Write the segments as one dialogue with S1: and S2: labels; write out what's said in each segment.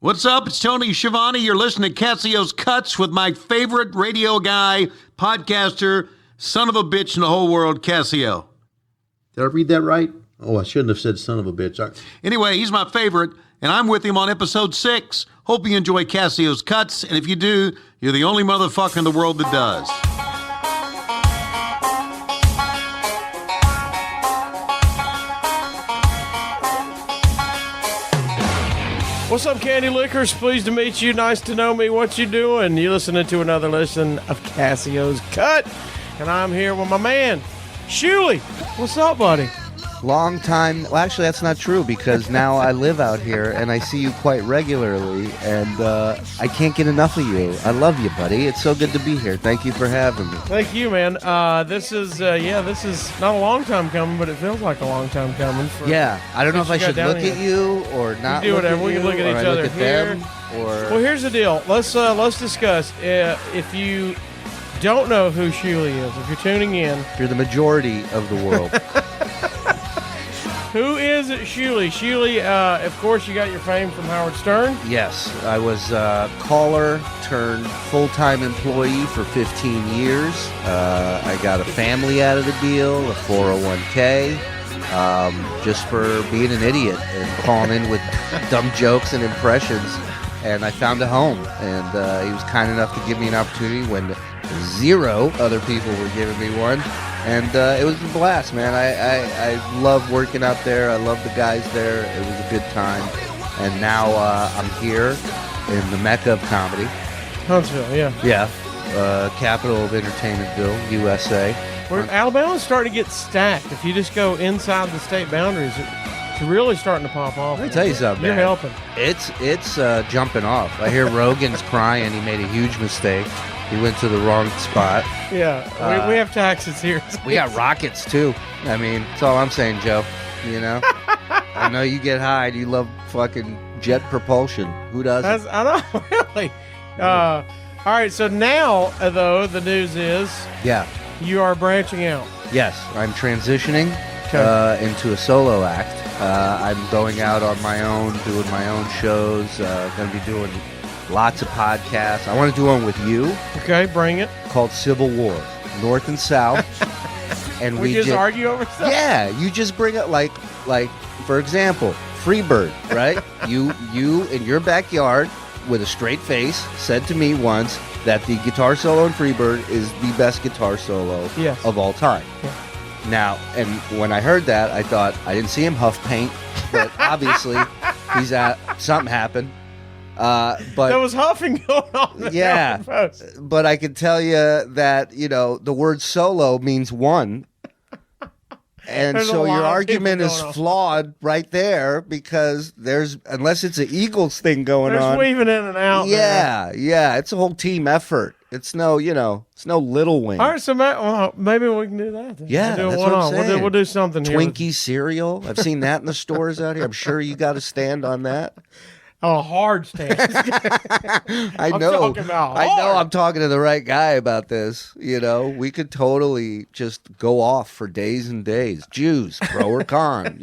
S1: What's up? It's Tony Schiavone. You're listening to Casio's Cuts with my favorite radio guy, podcaster, son of a bitch in the whole world, Casio. Did I read that right? Oh, I shouldn't have said son of a bitch. Anyway, he's my favorite, and I'm with him on episode 6. Hope you enjoy Casio's Cuts, and if you do, you're the only motherfucker in the world that does.
S2: What's up, Candy Lickers? Pleased to meet you. Nice to know me. What you doing? You listening to another listen of Casio's Cut, and I'm here with my man, Shuli. What's up, buddy?
S3: Long time. Well, actually, that's not true because now I live out here and I see you quite regularly, and I can't get enough of you. I love you, buddy. It's so good to be here. Thank you for having me.
S2: Thank you, man. This is not a long time coming, but it feels like a long time coming.
S3: I don't know if I should look at you or not.
S2: Do whatever. We can look at each other here. Well, here's the deal. Let's discuss. If you don't know who Shuli is, if you're tuning in,
S3: you're the majority of the world.
S2: Who is Shuli? Shuli, of course, you got your fame from Howard Stern.
S3: Yes, I was caller turned full-time employee for 15 years. I got a family out of the deal, a 401k, just for being an idiot and calling in with dumb jokes and impressions. And I found a home, and he was kind enough to give me an opportunity when zero other people were giving me one. And it was a blast, man. I love working out there. I love the guys there. It was a good time. And now I'm here in the Mecca of comedy.
S2: Huntsville, yeah.
S3: Yeah. Capital of Entertainmentville, USA.
S2: Where Alabama's starting to get stacked. If you just go inside the state boundaries, it's really starting to pop off.
S3: Let me tell you something,
S2: You're
S3: man.
S2: helping.
S3: It's jumping off. I hear Rogan's crying. He made a huge mistake. He went to the wrong spot.
S2: Yeah, we have taxes here.
S3: We got rockets, too. I mean, that's all I'm saying, Joe. You know? I know you get high. You love fucking jet propulsion. Who doesn't?
S2: I know, really. All right, so now, though, the news is you are branching out.
S3: Yes, I'm transitioning into a solo act. I'm going out on my own, doing my own shows. Going to be doing lots of podcasts. I want to do one with you.
S2: Okay, bring it.
S3: Called Civil War, North and South. And
S2: we just argue over stuff?
S3: Yeah, you just bring it like for example, Freebird, right? you in your backyard with a straight face said to me once that the guitar solo in Freebird is the best guitar solo of all time.
S2: Yeah.
S3: Now, and when I heard that, I thought, I didn't see him huff paint, but obviously something happened. But
S2: there was huffing going on.
S3: Yeah, but I can tell you that the word solo means one, and so your argument is flawed right there because unless it's an Eagles thing going on,
S2: there's weaving in and out.
S3: Yeah, it's a whole team effort. It's no little wing.
S2: All right, so maybe we can do that. Then.
S3: Yeah, that's what I'm saying.
S2: We'll do something here.
S3: Twinkie cereal. I've seen that in the stores out here. I'm sure you got a stand on that.
S2: Oh, hard stance.
S3: I know. I'm talking to the right guy about this. We could totally just go off for days and days. Jews, pro or con.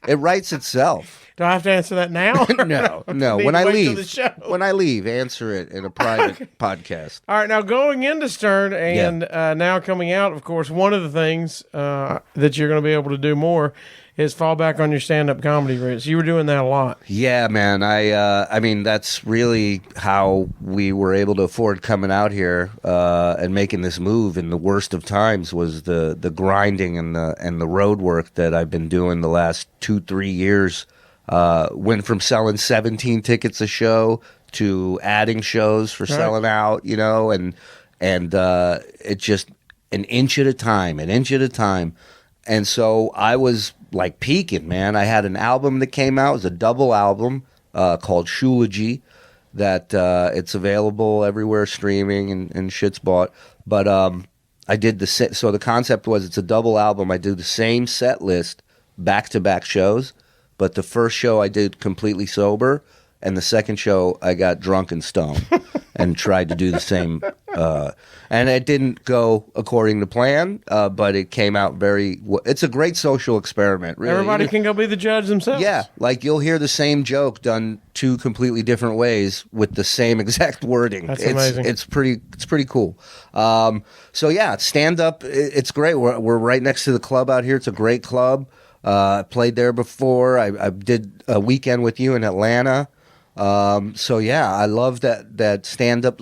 S3: It writes itself.
S2: Do I have to answer that now?
S3: No. When I leave, answer it in a private podcast.
S2: All right. Now going into Stern and now coming out, of course, one of the things that you're going to be able to do more is fall back on your stand-up comedy roots. You were doing that a lot.
S3: Yeah, man. I mean, that's really how we were able to afford coming out here and making this move in the worst of times was the grinding and the road work that I've been doing the last 2-3 years. Went from selling 17 tickets a show to adding shows for selling out, and it just an inch at a time. And so I was like peaking, man. I had an album that came out. It was a double album called Shuli that it's available everywhere streaming and shit's bought. But I did so the concept was it's a double album. I do the same set list back-to-back shows, but the first show I did completely sober, and the second show I got drunk and stoned. and tried to do the same. And it didn't go according to plan, but it came out it's a great social experiment, really.
S2: Everybody can go be the judge themselves.
S3: Yeah, like you'll hear the same joke done two completely different ways with the same exact wording.
S2: That's amazing.
S3: It's pretty cool. So yeah, stand up. It's great. We're right next to the club out here. It's a great club. I played there before. I did a weekend with you in Atlanta. So yeah, I love that stand up.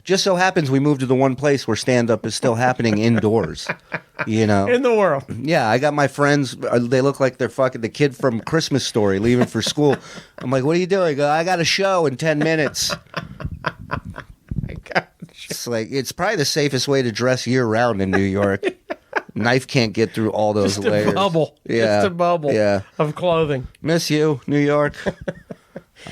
S3: Just so happens we moved to the one place where stand up is still happening indoors. You know,
S2: in the world.
S3: Yeah, I got my friends. They look like they're fucking the kid from Christmas Story leaving for school. I'm like, what are you doing? I go, I got a show in 10 minutes. It's like it's probably the safest way to dress year round in New York. Knife can't get through all those
S2: Just
S3: layers.
S2: A bubble.
S3: Yeah,
S2: Just a bubble.
S3: Yeah.
S2: Of clothing.
S3: Miss you, New York.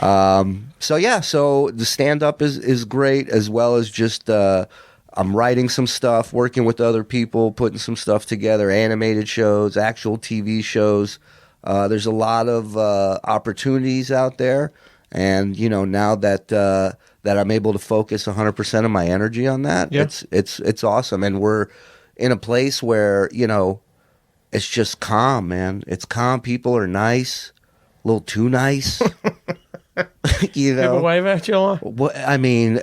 S3: So the stand up is great, as well as just I'm writing some stuff, working with other people, putting some stuff together, animated shows, actual TV shows. There's a lot of opportunities out there, and now that I'm able to focus 100% of my energy on that, it's awesome, and we're in a place where it's just calm, man. It's calm. People are nice, a little too nice.
S2: People wave at you a lot?
S3: What, I mean,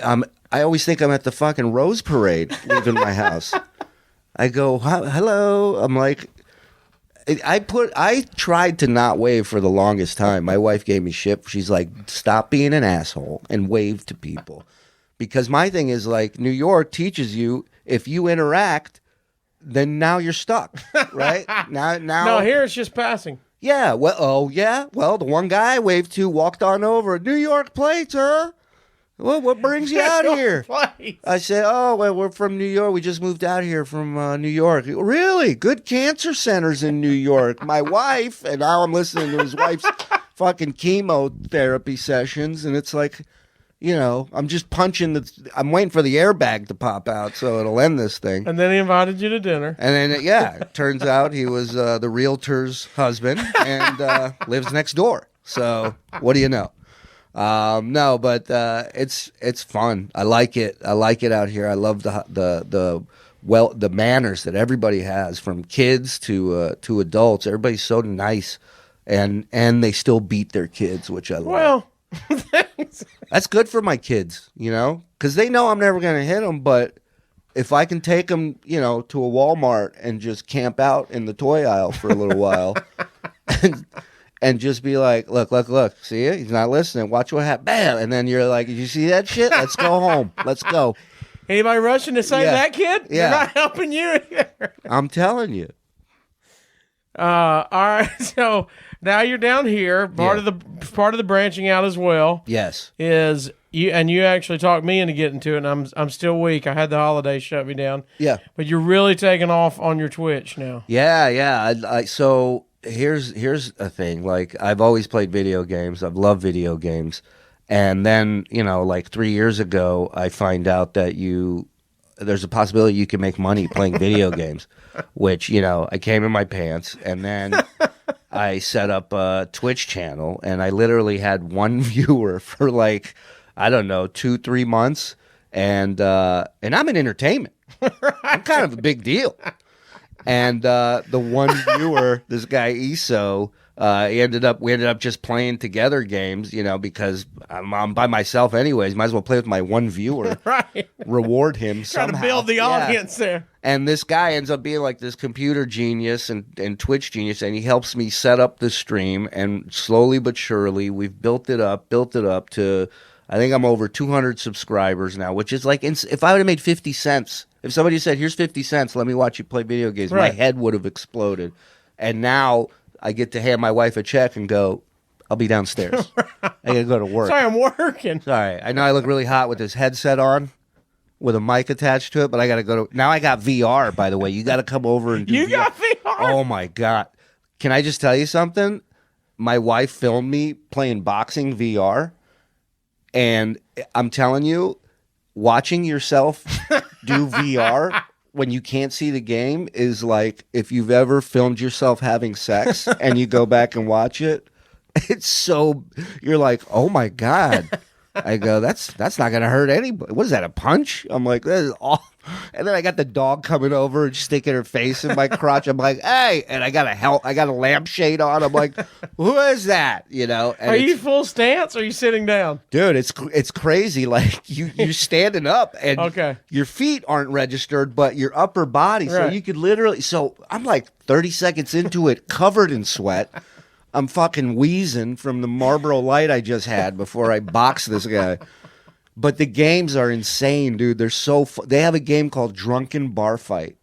S3: I always think I'm at the fucking Rose Parade leaving my house. I go, hello. I'm like, I tried to not wave for the longest time. My wife gave me shit. She's like, stop being an asshole and wave to people. Because my thing is like, New York teaches you if you interact, then now you're stuck, right? now.
S2: No, here it's just passing.
S3: Yeah, well, the one guy I waved to walked on over. New York plates, huh? Well, what brings you out here? I said, oh, well, we're from New York. We just moved out here from New York. Really? Good cancer centers in New York. My wife, and now I'm listening to his wife's fucking chemotherapy sessions, and it's like, I'm just I'm waiting for the airbag to pop out so it'll end this thing.
S2: And then he invited you to dinner.
S3: And then, it turns out he was the realtor's husband and lives next door. So what do you know? No, but it's fun. I like it. I like it out here. I love the manners that everybody has, from kids to adults. Everybody's so nice, and they still beat their kids, which I love.
S2: Well.
S3: That's good for my kids, because they know I'm never going to hit them. But if I can take them, to a Walmart and just camp out in the toy aisle for a little while and just be like, look, see it? He's not listening. Watch what happens. Bam. And then you're like, did you see that shit? Let's go home. Let's go.
S2: Anybody rushing to save that kid?
S3: Yeah.
S2: They're not helping you either.
S3: I'm telling you.
S2: All right. So now you're down here. Part of the branching out as well.
S3: Yes.
S2: Is you, and you actually talked me into getting to it, and I'm still weak. I had the holidays shut me down.
S3: Yeah.
S2: But you're really taking off on your Twitch now.
S3: Yeah. So here's a thing. Like, I've always played video games. I've loved video games. And then, like 3 years ago, I find out that there's a possibility you can make money playing video games, which, I came in my pants, and then I set up a Twitch channel, and I literally had one viewer for 2-3 months, and I'm in entertainment. I'm kind of a big deal. And the one viewer, this guy Eso, we ended up just playing together games, because I'm by myself anyways. Might as well play with my one viewer.
S2: Right.
S3: Reward him somehow.
S2: Trying to build the audience there.
S3: And this guy ends up being like this computer genius and Twitch genius, and he helps me set up the stream. And slowly but surely, we've built it up to, I think I'm over 200 subscribers now, which is like, if I would have made 50 cents, if somebody said, here's 50 cents, let me watch you play video games,
S2: right,
S3: my head would have exploded. And now I get to hand my wife a check and go, I'll be downstairs. I got to go to work.
S2: Sorry, I'm working.
S3: Sorry. I know I look really hot with this headset on, with a mic attached to it, but I got to go to... Now I got VR, by the way. You got to come over and do
S2: You
S3: VR.
S2: got VR?
S3: Oh, my God. Can I just tell you something? My wife filmed me playing boxing VR, and I'm telling you, watching yourself do VR when you can't see the game is like if you've ever filmed yourself having sex and you go back and watch it. It's so... You're like, oh, my God. I go, that's not gonna hurt anybody. What is that, a punch? I'm like, this is awful. And then I got the dog coming over and sticking her face in my crotch. I'm like, hey, and I got a lampshade on. I'm like, who is that? You know? And
S2: are you full stance or are you sitting down?
S3: dude, it's crazy. Like you're standing up and
S2: Okay.
S3: your feet aren't registered, but your upper body. So
S2: Right.
S3: you could literally. So I'm like 30 seconds into it, covered in sweat. I'm fucking wheezing from the Marlboro Light I just had before I boxed this guy. But the games are insane, dude. They're so they have a game called Drunken Bar Fight.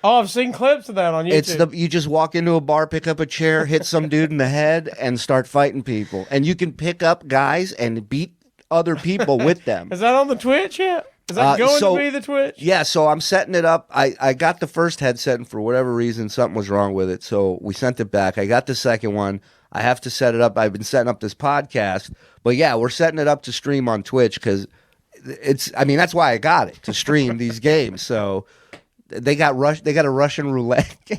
S2: Oh, I've seen clips of that on YouTube.
S3: You just walk into a bar, pick up a chair, hit some dude in the head, and start fighting people. And you can pick up guys and beat other people with them.
S2: Is that on the Twitch yet? Is that going to be the Twitch?
S3: Yeah, so I'm setting it up. I got the first headset, and for whatever reason, something was wrong with it. So we sent it back. I got the second one. I have to set it up. I've been setting up this podcast. But yeah, we're setting it up to stream on Twitch because that's why I got it, to stream these games. So they got a Russian roulette game.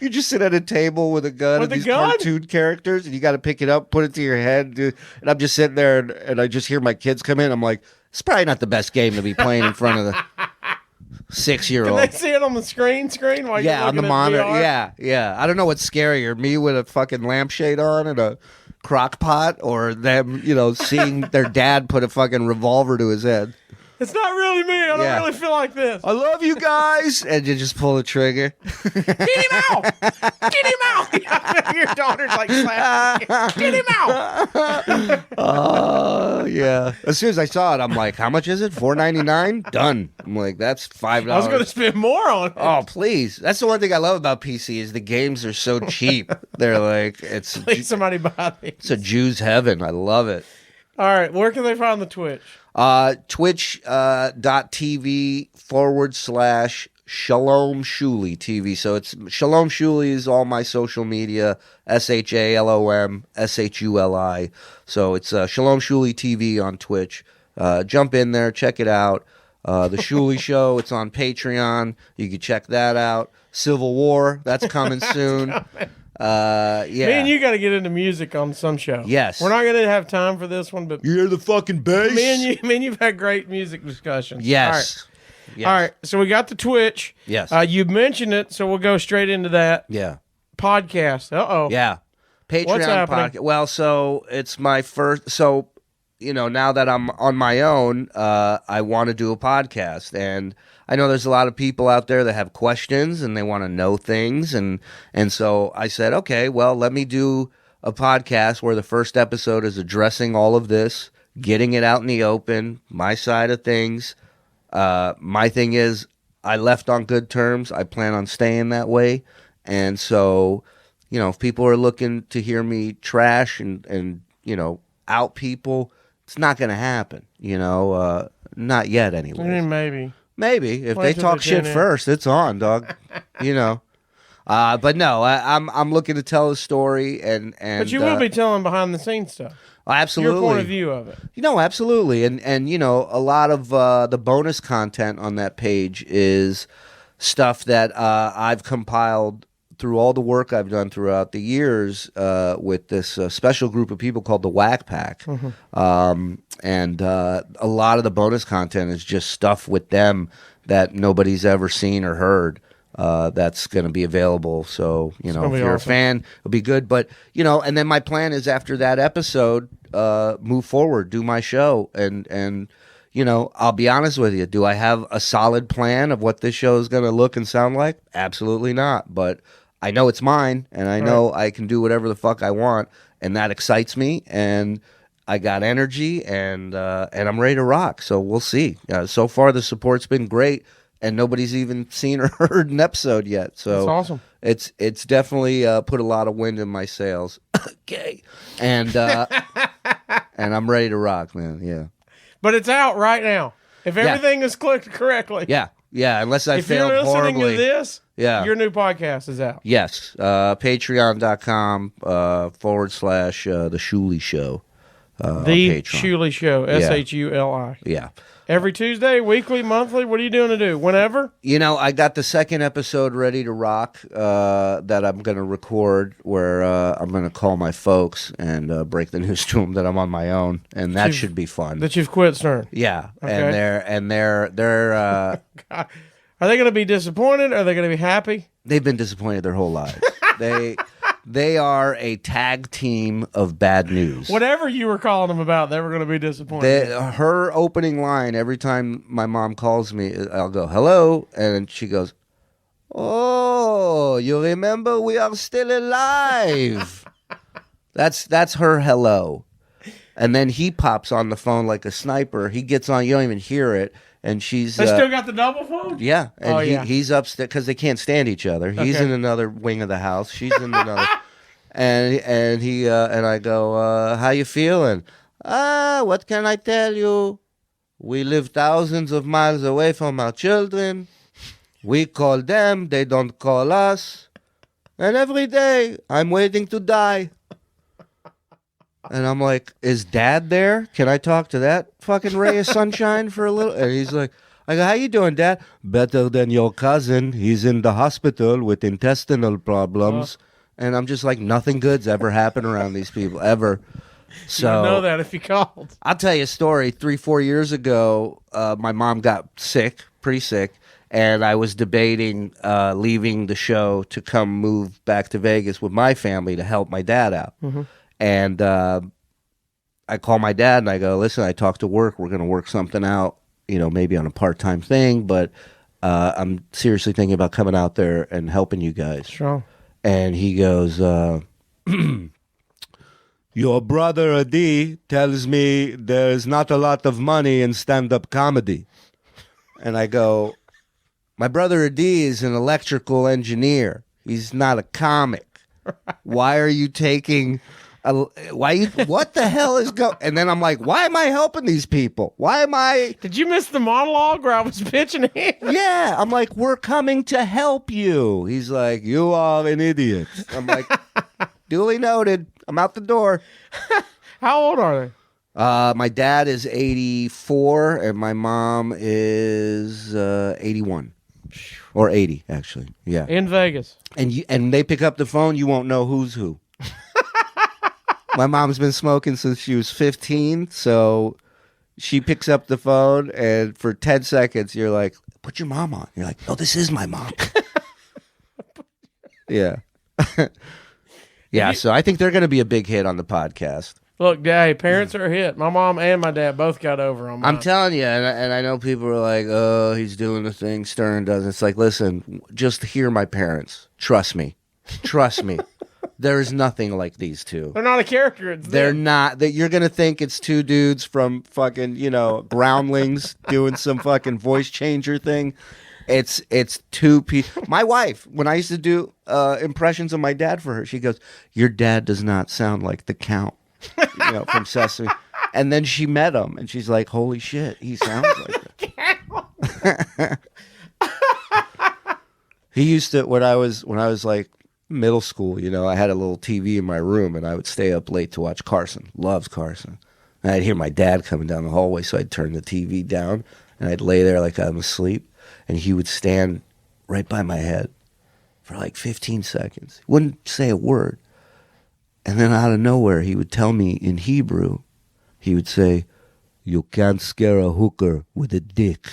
S3: You just sit at a table with a gun and these cartoon characters, and you got to pick it up, put it to your head. Dude. And I'm just sitting there, and I just hear my kids come in. I'm like, it's probably not the best game to be playing in front of the 6-year-old.
S2: Can they see it on the screen while you're
S3: on the
S2: looking at
S3: monitor.
S2: VR?
S3: Yeah. I don't know what's scarier, me with a fucking lampshade on and a crock pot, or them, seeing their dad put a fucking revolver to his head.
S2: It's not really me. I don't really feel like this.
S3: I love you guys. And you just pull the trigger.
S2: Get him out! Get him out! Your daughter's like slapping. Get him out!
S3: Oh, yeah. As soon as I saw it, I'm like, how much is it? $4.99? Done. I'm like, that's $5.
S2: I was going to spend more on it.
S3: Oh, please. That's the one thing I love about PC is the games are so cheap. They're like,
S2: Please, somebody buy these.
S3: It's a Jew's heaven. I love it.
S2: All right. Where can they find the Twitch?
S3: Twitch.tv/Shalom Shuli TV. So it's Shalom Shuli is all my social media, SHALOM SHULI. So it's Shalom Shuli TV on Twitch. Jump in there, check it out. The Shuli Show, it's on Patreon. You can check that out. Civil War, that's coming soon. Yeah.
S2: Me and you got to get into music on some show.
S3: Yes.
S2: We're not going to have time for this one, but
S3: You hear the fucking bass?
S2: me and you've had great music discussions.
S3: Yes. Yes.
S2: All right. So we got the Twitch.
S3: Yes.
S2: You mentioned it, so we'll go straight into that.
S3: Yeah.
S2: Podcast. Uh-oh.
S3: Yeah. Patreon
S2: What's happening?
S3: podcast. Well, so it's my first. So, now that I'm on my own, I want to do a podcast. And I know there's a lot of people out there that have questions and they want to know things. And so I said, okay, well, let me do a podcast where the first episode is addressing all of this, getting it out in the open, my side of things. My thing is, I left on good terms. I plan on staying that way. And so, if people are looking to hear me trash and out people, it's not going to happen, not yet anyway. Maybe if they talk shit first, it's on, dog. But no, I'm looking to tell a story and
S2: But you will be telling behind the scenes stuff.
S3: Absolutely.
S2: Your point of view of it.
S3: Absolutely. And a lot of the bonus content on that page is stuff that I've compiled through all the work I've done throughout the years with this special group of people called the Whack Pack. Mm-hmm. And a lot of the bonus content is just stuff with them that nobody's ever seen or heard. That's going to be available. So, if you're a fan, it'll be good. But, and then my plan is after that episode, move forward, do my show. And I'll be honest with you. Do I have a solid plan of what this show is going to look and sound like? Absolutely not. But I know it's mine, and I know I can do whatever the fuck I want, and that excites me, and I got energy, and I'm ready to rock. So we'll see. So far, the support's been great, and nobody's even seen or heard an episode yet. So
S2: that's awesome.
S3: It's definitely put a lot of wind in my sails. Okay, and I'm ready to rock, man. Yeah.
S2: But it's out right now. If everything is clicked correctly.
S3: Yeah. Unless I failed
S2: horribly. If you're listening to this, your new podcast is out.
S3: Yes. Patreon.com / The Shuli Show.
S2: The
S3: Patreon.
S2: Shuli Show, Shuli.
S3: Yeah.
S2: Every Tuesday, weekly, monthly. What are you doing to do? Whenever.
S3: I got the second episode ready to rock that I'm going to record where I'm going to call my folks and break the news to them that I'm on my own, and that should be fun.
S2: That you've quit Stern.
S3: Yeah,
S2: Okay.
S3: and they're
S2: Are they going to be disappointed? Are they going to be happy?
S3: they've been disappointed their whole lives. They are a tag team of bad news.
S2: Whatever you were calling them about, they were going to be disappointed.
S3: Her opening line every time my mom calls me, I'll go, hello, and she goes, oh, you remember we are still alive. That's her hello. And then he pops on the phone like a sniper. He gets on, you don't even hear it. And she's
S2: They still got the double phone?
S3: yeah, and
S2: yeah.
S3: he's upstairs because they can't stand each other. He's
S2: Okay.
S3: in another wing of the house. She's in another, and he and I go, how you feeling? What can I tell you? We live thousands of miles away from our children. We call them, they don't call us, and every day I'm waiting to die. And I'm like, is Dad there? Can I talk to that fucking ray of sunshine for a little? And he's like, I go, how you doing, Dad? Better than your cousin. He's in the hospital with intestinal problems. And I'm just like, nothing good's ever happened around these people, ever. So
S2: You know that if you called.
S3: I'll tell you a story. 3-4 years ago, my mom got sick, pretty sick. And I was debating leaving the show to come move back to Vegas with my family to help my dad out.
S2: Mm-hmm.
S3: And I call my dad and I go, listen, I talked to work. We're going to work something out, maybe on a part-time thing. But I'm seriously thinking about coming out there and helping you guys.
S2: Strong.
S3: And he goes, your brother Adi tells me there's not a lot of money in stand-up comedy. And I go, my brother Adi is an electrical engineer. He's not a comic. Why are you taking... what the hell is going? And then I'm like, why am I helping these people? Why am I?
S2: Did you miss the monologue where I was pitching him?
S3: Yeah, I'm like, we're coming to help you. He's like, you are an idiot. I'm like, duly noted. I'm out the door.
S2: How old are they?
S3: My dad is 84 and my mom is 81 or 80 actually. Yeah,
S2: In Vegas.
S3: and they pick up the phone. You won't know who's who. My mom's been smoking since she was 15, so she picks up the phone, and for 10 seconds, you're like, put your mom on. You're like, no, this is my mom. Yeah. Yeah, so I think they're going to be a big hit on the podcast.
S2: Look, hey, parents are a hit. My mom and my dad both got over on mine.
S3: I'm telling you, and I know people are like, oh, he's doing the thing Stern does. It's like, listen, just hear my parents. Trust me. Trust me. There's nothing like these two.
S2: They're not a character. It's
S3: They're
S2: them.
S3: not. That you're gonna think it's two dudes from fucking Groundlings doing some fucking voice changer thing. It's two people. My wife, when I used to do impressions of my dad for her, she goes, "Your dad does not sound like the Count, from Sesame." And then she met him, and she's like, "Holy shit, he sounds like that." He used to when I was like middle school, I had a little TV in my room and I would stay up late to watch Carson. Loves Carson. And I'd hear my dad coming down the hallway, so I'd turn the TV down and I'd lay there like I'm asleep, and he would stand right by my head for like 15 seconds. He wouldn't say a word. And then out of nowhere, he would tell me in Hebrew, he would say, "You can't scare a hooker with a dick."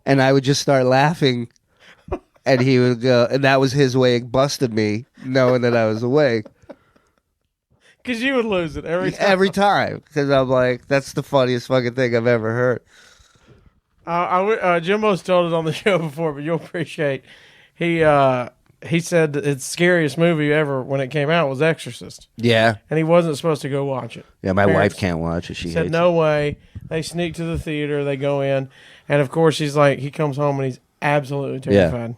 S3: And I would just start laughing. And he would go, and that was his way of busting me, knowing that I was awake.
S2: Because you would lose it every time.
S3: Every time. Because I'm like, that's the funniest fucking thing I've ever heard.
S2: Jimbo's told it on the show before, but you'll appreciate. He said that his scariest movie ever when it came out was Exorcist.
S3: Yeah.
S2: And he wasn't supposed to go watch it.
S3: Yeah, my
S2: Parents
S3: wife can't watch it. She
S2: said
S3: hates
S2: no way. They sneak to the theater. They go in. And, of course, he comes home and he's absolutely terrified. Yeah.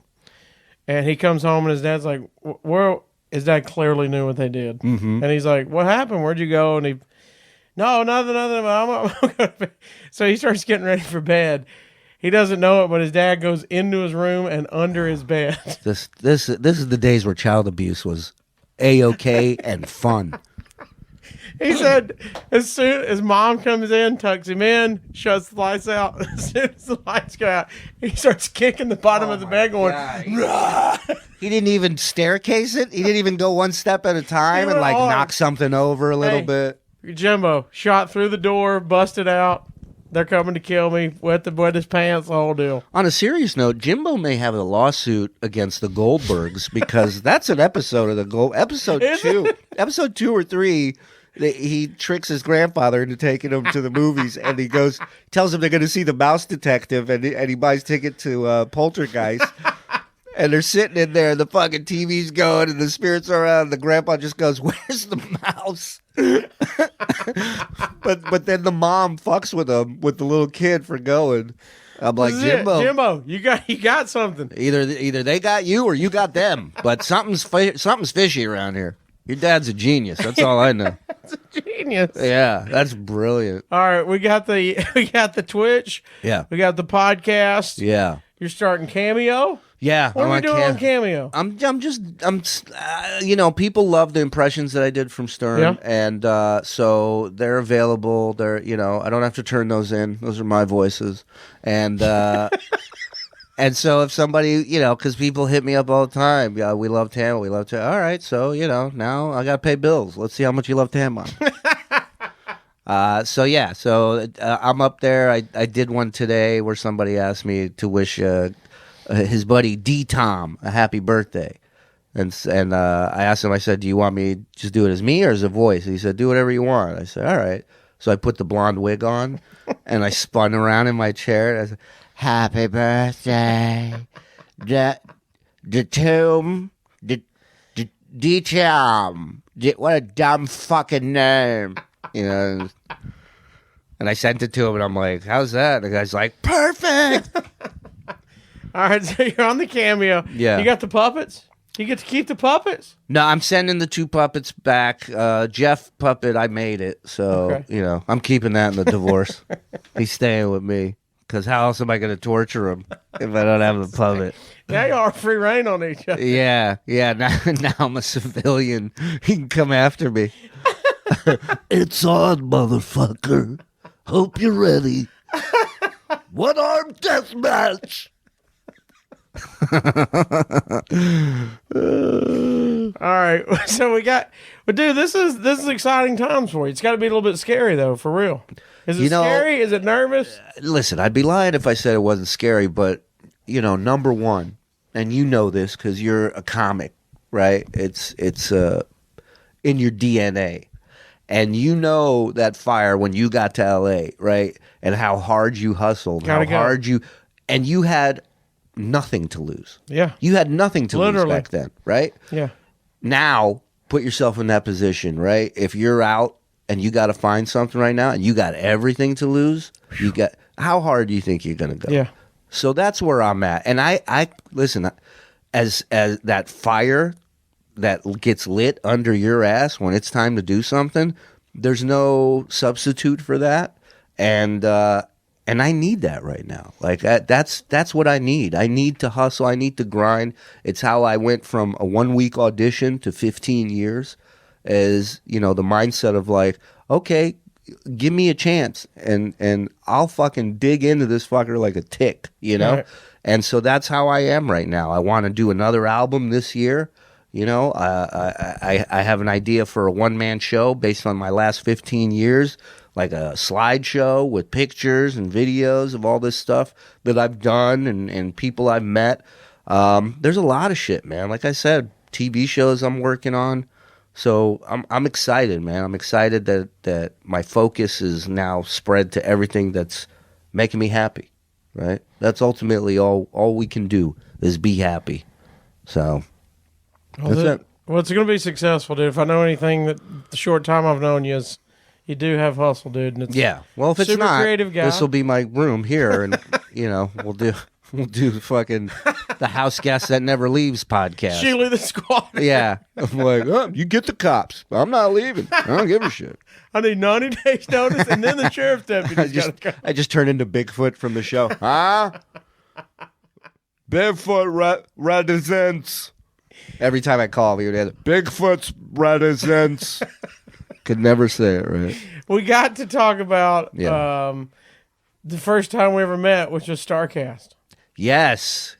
S2: And he comes home and his dad's like, "Where?" His dad clearly knew what they did. Mm-hmm. And he's like, "What happened? Where'd you go?" And no, nothing. I'm going to bed. So he starts getting ready for bed. He doesn't know it, but his dad goes into his room and under his bed.
S3: This is the days where child abuse was A-OK and fun.
S2: He said as soon as mom comes in, tucks him in, shuts the lights out. As soon as the lights go out, he starts kicking the bottom of the bed going,
S3: He didn't even staircase it. He didn't even go one step at a time and like knock something over a little bit.
S2: Jimbo shot through the door, busted out. They're coming to kill me. Wet his pants, the whole deal.
S3: On a serious note, Jimbo may have a lawsuit against the Goldbergs because that's an episode of the episode 2. Episode 2 or 3. He tricks his grandfather into taking him to the movies, and he tells him they're going to see the Mouse Detective, and he buys ticket to Poltergeist. And they're sitting in there, and the fucking TV's going, and the spirits are around, and the grandpa just goes, "Where's the mouse?" but then the mom fucks with him, with the little kid for going. I'm like, Jimbo,
S2: you got something.
S3: Either they got you or you got them, but something's fishy around here. Your dad's a genius. That's all I know.
S2: That's a genius.
S3: Yeah, that's brilliant.
S2: All right, we got the Twitch.
S3: Yeah,
S2: we got the podcast.
S3: Yeah,
S2: you're starting Cameo.
S3: Yeah,
S2: what are we doing on Cameo?
S3: I'm people love the impressions that I did from Stern, and so they're available. They're, I don't have to turn those in. Those are my voices, and and so if somebody, because people hit me up all the time, yeah, we love Tam, we love Tam. All right, so now I got to pay bills. Let's see how much you love Tam on. So I'm up there. I did one today where somebody asked me to wish his buddy D Tom a happy birthday, and I asked him. I said, "Do you want me to just do it as me or as a voice?" And he said, "Do whatever you want." I said, "All right." So I put the blonde wig on, and I spun around in my chair. And I said, "Happy birthday, D Tom, D Tom. What a dumb fucking name." And I sent it to him, and I'm like, "How's that?" And the guy's like, "Perfect."
S2: All right, so you're on the Cameo.
S3: Yeah.
S2: You got the puppets? You get to keep the puppets?
S3: No, I'm sending the 2 puppets back. Jeff puppet, I made it. So, I'm keeping that in the divorce. He's staying with me. Because how else am I going to torture him if I don't have the puppet?
S2: Now you are free reign on each other.
S3: Yeah. Now I'm a civilian. He can come after me. It's on, motherfucker. Hope you're ready. One-arm death match.
S2: All right, so dude, this is exciting times for you. It's got to be a little bit scary though, for real. Is it scary? Is it nervous?
S3: Listen, I'd be lying if I said it wasn't scary, but number one, and this because you're a comic, right? It's in your DNA, and that fire when you got to LA, right? And how hard you hustled, and you had nothing to lose.
S2: Yeah.
S3: You had nothing to lose back then, right?
S2: Yeah.
S3: Now, put yourself in that position, right? If you're out and you got to find something right now and you got everything to lose, how hard do you think you're going to go?
S2: Yeah.
S3: So that's where I'm at. And I listen, as that fire that gets lit under your ass when it's time to do something, there's no substitute for that. And I need that right now. Like that's what I need. I need to hustle. I need to grind. It's how I went from a 1-week audition to 15 years. As the mindset of like, okay, give me a chance, and I'll fucking dig into this fucker like a tick,
S2: Right.
S3: And so that's how I am right now. I want to do another album this year. I have an idea for a 1-man show based on my last 15 years. Like a slideshow with pictures and videos of all this stuff that I've done and people I've met. There's a lot of shit, man. Like I said, TV shows I'm working on. So I'm excited, man. I'm excited that my focus is now spread to everything that's making me happy, right? That's ultimately all we can do is be happy. So that's it.
S2: Well, it's going to be successful, dude. If I know anything, that the short time I've known you is you do have hustle, dude. And it's
S3: well, if it's
S2: super
S3: not,
S2: creative guy.
S3: This will be my room here, and we'll do fucking the house guest that never leaves podcast.
S2: Shuli the squad.
S3: Yeah, I'm like, you get the cops. I'm not leaving. I don't give a shit.
S2: I need 90 days notice, and then the sheriff's deputy's got to come.
S3: I just turned into Bigfoot from the show. Bigfoot reticence. Every time I call him, he would add Bigfoot's reticence. Could never say it right.
S2: We got to talk about
S3: Yeah.
S2: the first time we ever met, which was StarCast.
S3: Yes.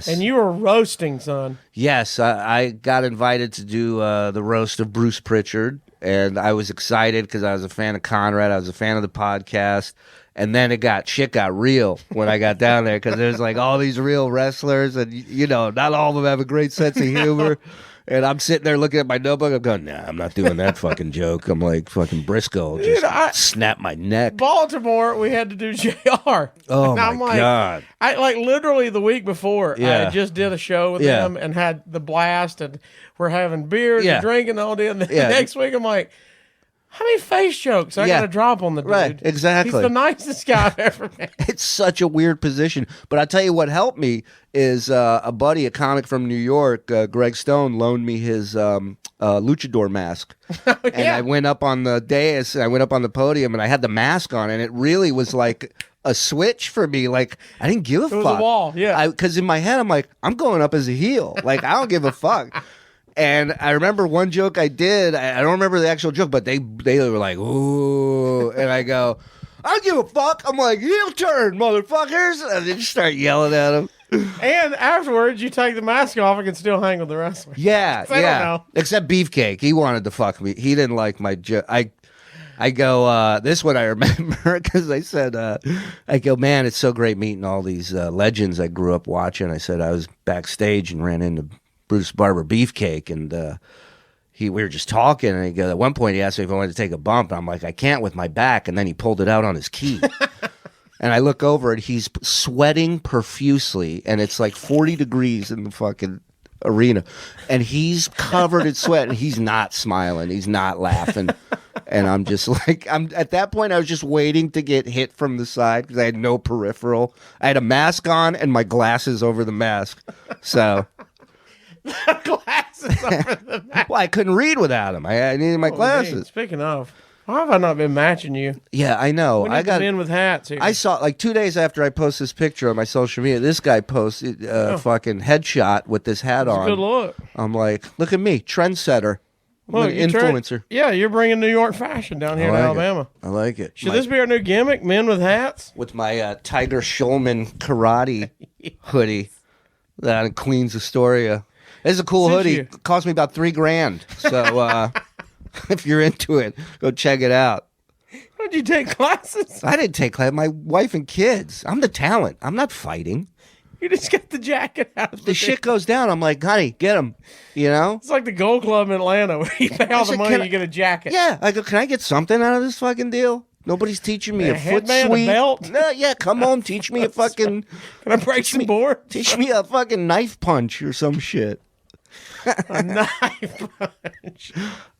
S2: And you were roasting, son.
S3: Yes, I got invited to do the roast of Bruce Pritchard, and I was excited because I was a fan of Conrad. I was a fan of the podcast. And then shit got real when I got down there because there's like all these real wrestlers, and not all of them have a great sense of humor. And I'm sitting there looking at my notebook. I'm going, nah, I'm not doing that fucking joke. I'm like fucking Briscoe, just snap my neck.
S2: Baltimore, we had to do JR.
S3: Oh,
S2: and
S3: my God.
S2: I like literally the week before, I just did a show with him and had the blast, and we're having beers and drinking all day. And the next week, I'm like, how many face jokes I got to drop on the dude?
S3: Right, exactly.
S2: He's the nicest guy I've ever met.
S3: It's such a weird position. But I'll tell you what helped me is a buddy, a comic from New York, Greg Stone, loaned me his luchador mask. And I went up on the dais, I went up on the podium, and I had the mask on, and it really was like a switch for me. Like, I didn't give a fuck.
S2: It was a wall,
S3: Because in my head, I'm like, I'm going up as a heel. Like, I don't give a fuck. And I remember one joke I did. I don't remember the actual joke, but they were like, ooh. And I go, I don't give a fuck. I'm like, heel turn, motherfuckers. And they just start yelling at him.
S2: And afterwards, you take the mask off and can still hang with the wrestler.
S3: Yeah,
S2: I don't know.
S3: Except Beefcake. He wanted to fuck me. He didn't like my joke. I go, this one I remember because I said, I go, man, it's so great meeting all these legends I grew up watching. I said I was backstage and ran into Bruce Barber Beefcake, and we were just talking, and at one point he asked me if I wanted to take a bump, and I'm like, I can't with my back, and then he pulled it out on his key. And I look over, and he's sweating profusely, and it's like 40 degrees in the fucking arena, and he's covered in sweat, and he's not smiling, he's not laughing. And I'm just like, at that point, I was just waiting to get hit from the side because I had no peripheral. I had a mask on and my glasses over the mask, so...
S2: Glasses over the mask.
S3: Well, I couldn't read without them. I needed my glasses.
S2: Man, speaking of, why have I not been matching you?
S3: Yeah, I know.
S2: I got in with hats here.
S3: I saw like 2 days after I posted this picture on my social media. This guy posted a fucking headshot with this hat on.
S2: Good look.
S3: I'm like, look at me, trendsetter. I'm an influencer.
S2: You're bringing New York fashion down here to Alabama.
S3: I like it.
S2: Should this be our new gimmick? Men with hats
S3: with my Tiger Schulman karate hoodie that in Queens Astoria. It's a cool hoodie. It cost me about $3,000. So if you're into it, go check it out.
S2: Did you take classes?
S3: I didn't take classes. My wife and kids. I'm the talent. I'm not fighting.
S2: You just got the jacket out.
S3: If the shit goes down, I'm like, honey, get him. You know?
S2: It's like the Gold Club in Atlanta where you pay all the money and you get a jacket.
S3: Yeah. I go, can I get something out of this fucking deal? Nobody's teaching me a foot sweep.
S2: A belt?
S3: No, yeah, come home, teach me a fucking...
S2: Can I break some boards?
S3: Teach me a fucking knife punch or some shit.
S2: A knife punch.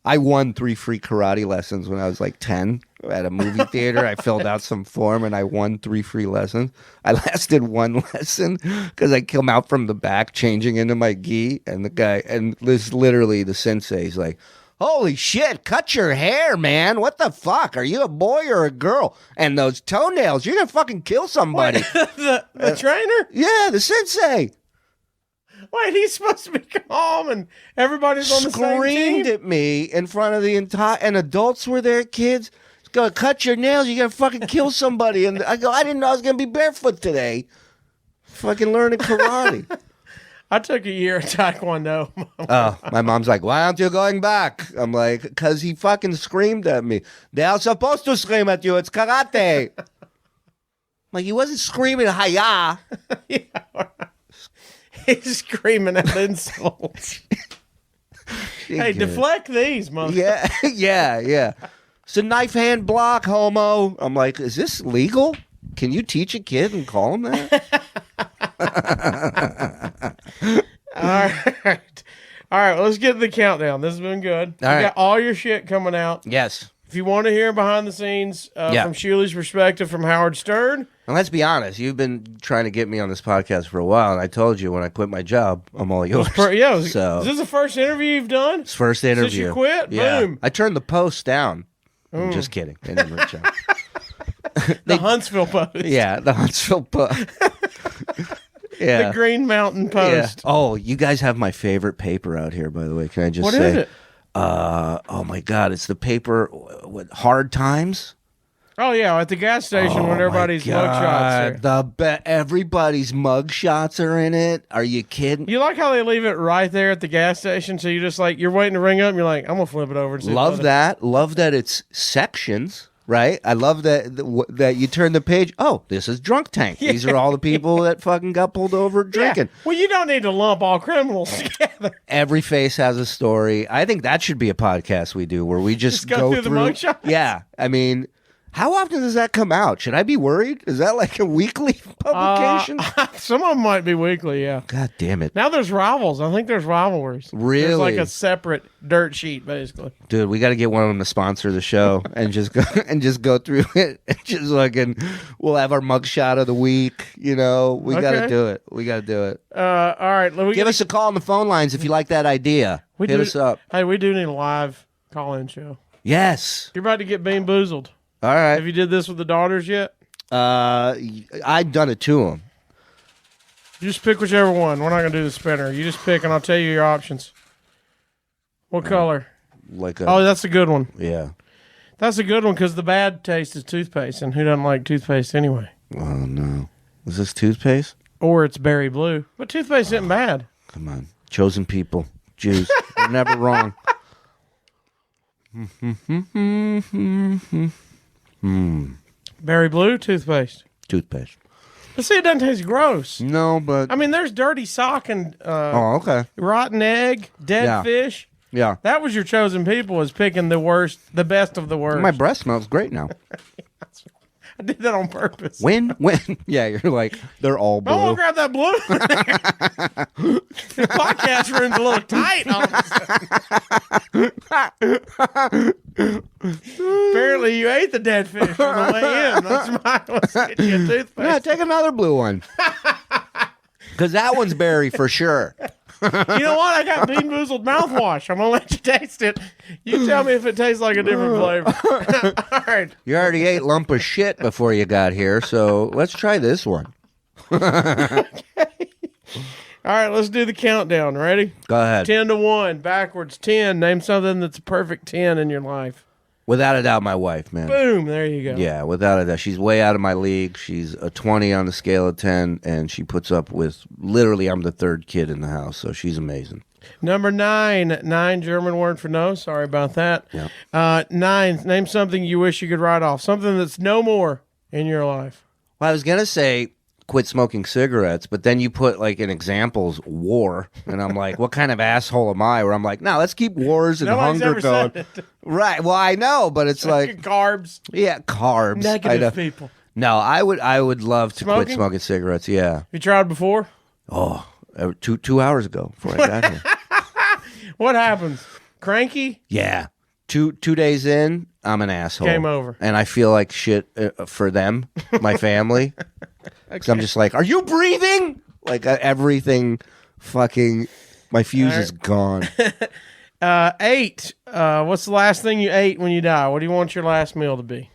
S3: I won 3 free karate lessons when I was like 10 at a movie theater. I filled out some form and I won 3 free lessons. I lasted 1 lesson because I come out from the back changing into my gi, and the guy, and this literally the sensei's like, holy shit, cut your hair, man. What the fuck? Are you a boy or a girl? And those toenails, you're going to fucking kill somebody.
S2: the trainer?
S3: Yeah, the sensei.
S2: Wait, he's supposed to be calm and everybody's on the same team?
S3: Screamed at me in front of the entire, and adults were there, kids. Go, cut your nails, you're going to fucking kill somebody. And I go, I didn't know I was going to be barefoot today. Fucking learning karate.
S2: I took a year of Taekwondo.
S3: Oh, my mom's like, why aren't you going back? I'm like, because he fucking screamed at me. They are supposed to scream at you. It's karate. Like, he wasn't screaming, hiya.
S2: Yeah. He's screaming at insults. Hey, deflect these, motherfucker.
S3: Yeah. It's a knife hand block, homo. I'm like, is this legal? Can you teach a kid and call him that?
S2: All right. Well, let's get to the countdown. This has been good. You got all your shit coming out.
S3: Yes.
S2: If you want to hear behind the scenes from Shuli's perspective, from Howard Stern.
S3: And let's be honest, you've been trying to get me on this podcast for a while, and I told you when I quit my job, I'm all yours.
S2: Is this the first interview you've done?
S3: It's first interview.
S2: Since you quit?
S3: Yeah.
S2: Boom.
S3: I turned the post down. I'm just kidding. They didn't reach out.
S2: The Huntsville Post.
S3: Yeah, the Huntsville Post. Yeah.
S2: The Green Mountain Post.
S3: Yeah. Oh, you guys have my favorite paper out here, by the way. Can I just say?
S2: What is it?
S3: Oh my God, it's the paper. What, Hard Times?
S2: Oh yeah, at the gas station when everybody's mugshots are.
S3: Everybody's mugshots are in it. Are you kidding?
S2: You like how they leave it right there at the gas station, so you just like you're waiting to ring up, and you're like, I'm gonna flip it over. And see
S3: Love that. Love that it's sections. Right, I love that you turn the page. Oh, this is Drunk Tank.
S2: Yeah.
S3: These are all the people that fucking got pulled over drinking.
S2: Yeah. Well, you don't need to lump all criminals together.
S3: Every face has a story. I think that should be a podcast we do where we just
S2: go through the mugshots?
S3: Yeah, I mean, how often does that come out? Should I be worried? Is that like a weekly publication?
S2: Some of them might be weekly, yeah.
S3: God damn it.
S2: Now there's rivals. I think there's rivalries.
S3: Really?
S2: There's like a separate dirt sheet, basically.
S3: Dude, we got to get one of them to sponsor the show and just go through it. And just like, we'll have our mugshot of the week. You know, we got to do it. We got to do it.
S2: All right.
S3: Give us a call on the phone lines if you like that idea. Hit us up.
S2: Hey, we do need a live call-in show.
S3: Yes.
S2: You're about to get bean boozled.
S3: All right.
S2: Have you did this with the daughters yet?
S3: I've done it to them.
S2: You just pick whichever one. We're not going to do the spinner. You just pick, and I'll tell you your options. What color? Oh, that's a good one.
S3: Yeah.
S2: That's a good one because the bad taste is toothpaste, and who doesn't like toothpaste anyway?
S3: Oh, no. Is this toothpaste?
S2: Or it's berry blue. But toothpaste isn't bad.
S3: Come on. Chosen people. Jews. They're never wrong.
S2: Berry blue toothpaste.
S3: Toothpaste.
S2: But see, it doesn't taste gross.
S3: No, but...
S2: I mean, there's dirty sock and
S3: okay.
S2: rotten egg, dead fish.
S3: Yeah.
S2: That was your chosen people, was picking the worst, the best of the worst.
S3: My breath smells great now.
S2: I did that on purpose.
S3: When? Yeah, you're like, they're all blue.
S2: I want to grab that blue. The podcast room's a little tight all of a sudden. Apparently, you ate the dead fish on the way in. That's why I was getting you a toothpaste.
S3: Yeah, take another blue one. Because that one's berry for sure.
S2: You know what? I got Bean Boozled mouthwash. I'm going to let you taste it. You tell me if it tastes like a different flavor. All right.
S3: You already ate lump of shit before you got here, so let's try this one.
S2: Okay. All right, let's do the countdown. Ready?
S3: Go ahead.
S2: 10 to 1, backwards 10. Name something that's a perfect 10 in your life.
S3: Without a doubt, my wife, man.
S2: Boom, there you go.
S3: Yeah, without a doubt. She's way out of my league. She's a 20 on the scale of 10, and she puts up with, literally, I'm the third kid in the house, so she's amazing.
S2: Number 9, German word for no. Sorry about that.
S3: Yeah.
S2: 9, name something you wish you could write off. Something that's no more in your life.
S3: Well, I was going to say quit smoking cigarettes, but then you put, like, in examples, war, and I'm like, what kind of asshole am I? Where I'm like, no, let's keep wars and
S2: Nobody's
S3: hunger
S2: ever
S3: going.
S2: said it.
S3: Right. Well, I know, but it's like
S2: carbs.
S3: Yeah, carbs.
S2: Negative people.
S3: No, I would love to
S2: Smoking?
S3: quit smoking cigarettes. Yeah.
S2: You tried before?
S3: Oh, 2 hours ago before I got here.
S2: What happens? Cranky?
S3: Yeah. 2 days in, I'm an asshole.
S2: Game over.
S3: And I feel like shit for them, my family. Because I'm just like, are you breathing? Like everything fucking, my fuse is gone.
S2: 8. What's the last thing you ate when you die? What do you want your last meal to be?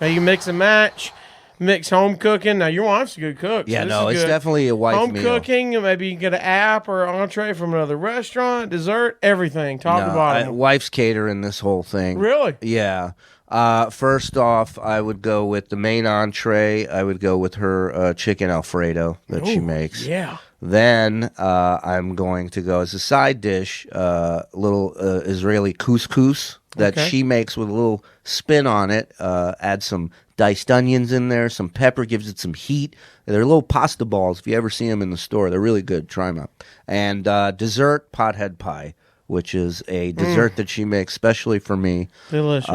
S2: Now you mix and match, mix home cooking. Now your wife's a good cook.
S3: Yeah,
S2: so
S3: no, it's definitely a wife
S2: home
S3: meal.
S2: cooking. Maybe you can get an app or an entree from another restaurant, dessert, everything, top to bottom.
S3: Wife's catering this whole thing.
S2: Really?
S3: Yeah. First off, I would go with the main entree. I would go with her chicken Alfredo that she makes.
S2: Yeah.
S3: Then I'm going to go as a side dish, little Israeli couscous that she makes with a little spin on it. Add some diced onions in there, some pepper, gives it some heat. They're little pasta balls. If you ever see them in the store, they're really good. Try them out. And dessert, pothead pie, which is a dessert that she makes specially for me.
S2: Delicious.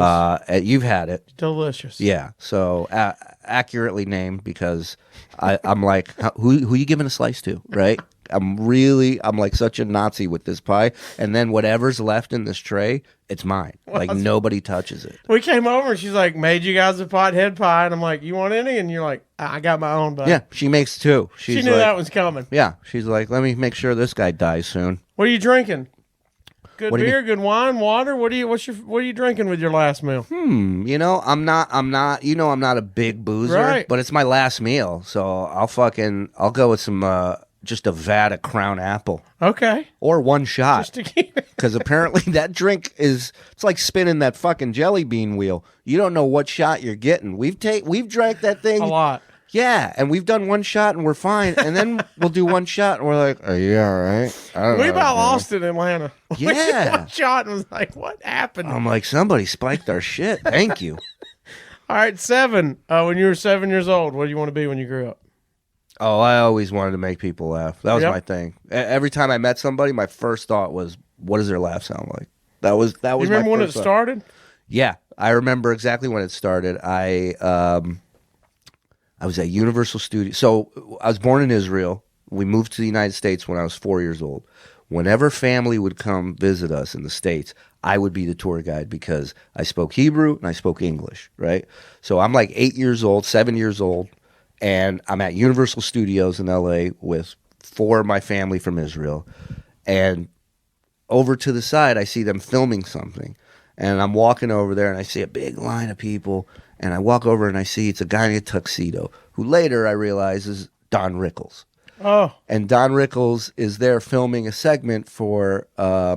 S3: You've had it.
S2: Delicious.
S3: Yeah. So accurately named because I'm like, who you giving a slice to, right? I'm like such a Nazi with this pie. And then whatever's left in this tray, it's mine. Like nobody touches it.
S2: We came over and she's like, made you guys a pothead pie. And I'm like, you want any? And you're like, I got my own, buddy.
S3: Yeah, she makes two.
S2: She knew that was coming.
S3: Yeah. She's like, let me make sure this guy dies soon.
S2: What are you drinking? Good
S3: What do you
S2: beer, good wine, water. What are you drinking with your last meal?
S3: You know, I'm not a big boozer,
S2: Right.
S3: but it's my last meal. So I'll go with some just a vat of Crown Apple.
S2: Okay.
S3: Or one shot.
S2: Just to keep it.
S3: Because apparently that drink it's like spinning that fucking jelly bean wheel. You don't know what shot you're getting. We've drank that thing
S2: A lot.
S3: Yeah, and we've done one shot and we're fine, and then we'll do one shot and we're like, "Are you all right?" I don't
S2: We
S3: know,
S2: about
S3: man.
S2: lost it in Atlanta. We did
S3: Yeah.
S2: one shot and was like, what happened?
S3: I'm like, somebody spiked our shit. Thank you.
S2: All right, 7. When you were 7 years old, what do you want to be when you grew up?
S3: Oh, I always wanted to make people laugh. That was
S2: Yep.
S3: my thing. Every time I met somebody, my first thought was, "What does their laugh sound like?" That was
S2: You remember
S3: my
S2: when it
S3: first thought.
S2: started?
S3: Yeah, I remember exactly when it started. I was at Universal Studios. So I was born in Israel. We moved to the United States when I was 4 years old. Whenever family would come visit us in the States, I would be the tour guide because I spoke Hebrew and I spoke English, right? So I'm like 8 years old, 7 years old, and I'm at Universal Studios in LA with 4 of my family from Israel. And over to the side, I see them filming something. And I'm walking over there and I see a big line of people. And I walk over and I see it's a guy in a tuxedo who later I realize is Don Rickles.
S2: Oh,
S3: And Don Rickles is there filming a segment for a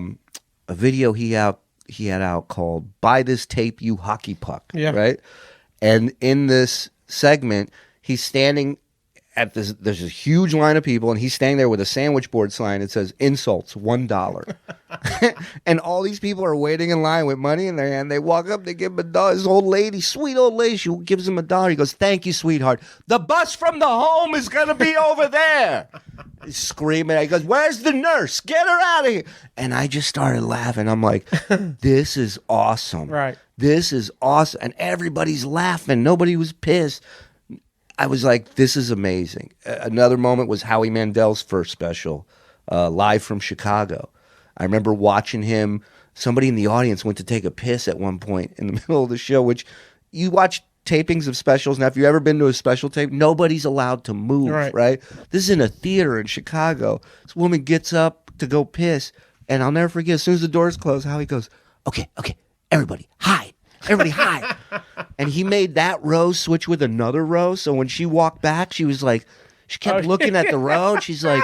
S3: video he had out called "Buy This Tape, You Hockey Puck."
S2: Yeah.
S3: Right? And in this segment, he's standing at this. There's a huge line of people, and he's standing there with a sandwich board sign that says "Insults, $1." And all these people are waiting in line with money in their hand. They walk up, they give him $1. This old lady, sweet old lady, she gives him $1. He goes, "Thank you, sweetheart. The bus from the home is gonna be over there." He's screaming. He goes, "Where's the nurse? Get her out of here!" And I just started laughing. I'm like, "This is awesome.
S2: Right.
S3: This is awesome." And everybody's laughing. Nobody was pissed. I was like, "This is amazing." Another moment was Howie Mandel's first special, live from Chicago. I remember watching him. Somebody in the audience went to take a piss at one point in the middle of the show, which you watch tapings of specials. Now, if you've ever been to a special tape, nobody's allowed to move, right? This is in a theater in Chicago. This woman gets up to go piss, and I'll never forget, as soon as the doors close, Howie goes, okay, everybody, hide. Everybody hide. And he made that row switch with another row, so when she walked back, she was like, she kept looking at the row, and she's like,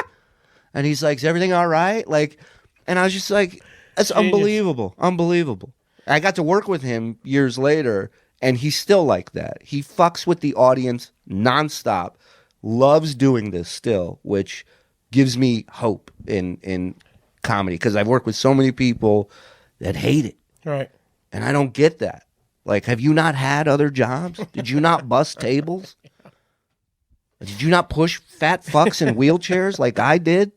S3: and he's like, "Is everything all right?" Like, and I was just like, that's unbelievable. I got to work with him years later, and he's still like that. He fucks with the audience nonstop, loves doing this still, which gives me hope in comedy, because I've worked with so many people that hate it.
S2: right.
S3: And I don't get that. Like, have you not had other jobs? Did you not bust tables? Did you not push fat fucks in wheelchairs like I did?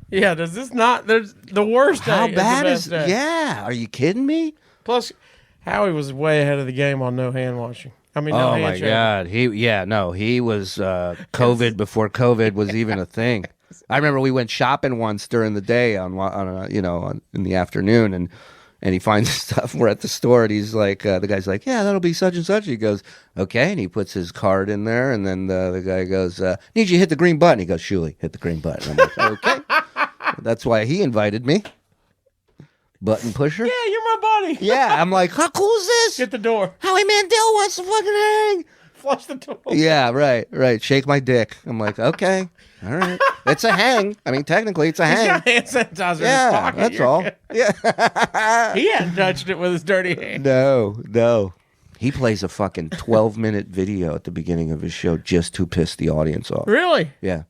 S2: Yeah, does this not? There's the worst day.
S3: How
S2: the
S3: bad
S2: best
S3: is
S2: day.
S3: Yeah, are you kidding me?
S2: Plus, Howie was way ahead of the game on no hand washing. I mean, no
S3: Oh my
S2: handshake.
S3: God, he was COVID before COVID was even a thing. I remember we went shopping once during the day in the afternoon, and he finds stuff. We're at the store, and he's like, the guy's like, "Yeah, that'll be such and such." He goes, "Okay," and he puts his card in there, and then the guy goes, "Need you to hit the green button." He goes, "Shuli, hit the green button." I'm like, "Okay." That's why he invited me. Button pusher.
S2: Yeah, you're my buddy.
S3: Yeah, I'm like, "How cool is this?"
S2: Get the door.
S3: Howie Mandel wants to fucking hang.
S2: Flush the door.
S3: Yeah, right. Shake my dick. I'm like, okay, all right. It's a hang. I mean, technically, it's a
S2: He's
S3: hang.
S2: got hand sanitizer in his
S3: Yeah,
S2: pocket.
S3: that's
S2: You're
S3: all.
S2: good.
S3: Yeah.
S2: He hadn't touched it with his dirty hand.
S3: No. He plays a fucking 12-minute video at the beginning of his show just to piss the audience off.
S2: Really?
S3: Yeah.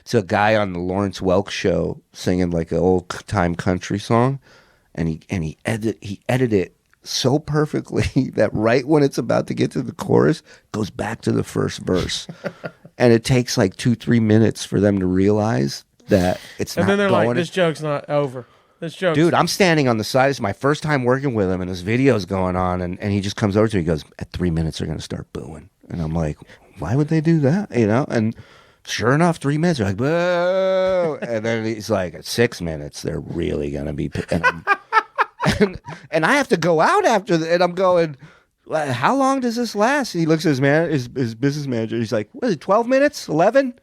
S3: It's a guy on the Lawrence Welk show singing like an old-time country song, and he edited it so perfectly that right when it's about to get to the chorus, goes back to the first verse. And it takes like 2-3 minutes for them to realize that it's
S2: And
S3: not
S2: then they're
S3: going.
S2: like, this joke's not over. This joke's...
S3: Dude, I'm standing on the side. It's my first time working with him, and this video's going on, and he just comes over to me. He goes, "At 3 minutes, they're going to start booing." And I'm like, why would they do that? You know? And sure enough, 3 minutes, they're like, "Boo!" And then he's like, at 6 minutes, they're really going to be... And I have to go out after and I'm going, "How long does this last?" And he looks at his business manager. He's like, "What is it, 12 minutes? 11?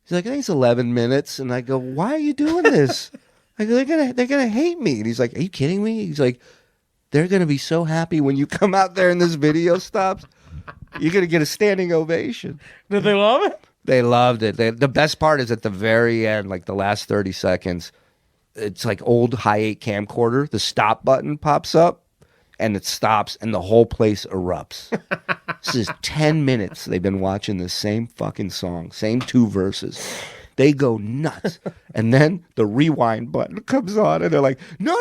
S3: He's like, "I think it's 11 minutes." And I go, "Why are you doing this?" I go, they're gonna hate me. And he's like, "Are you kidding me?" He's like, "They're gonna be so happy when you come out there and this video stops. You're gonna get a standing ovation."
S2: Did they love it?
S3: They loved it. The best part is at the very end, like the last 30 seconds, it's like old high 8 camcorder. The stop button pops up and it stops and the whole place erupts. This is 10 minutes. They've been watching the same fucking song, same 2 verses. They go nuts. And then the rewind button comes on and they're like, no.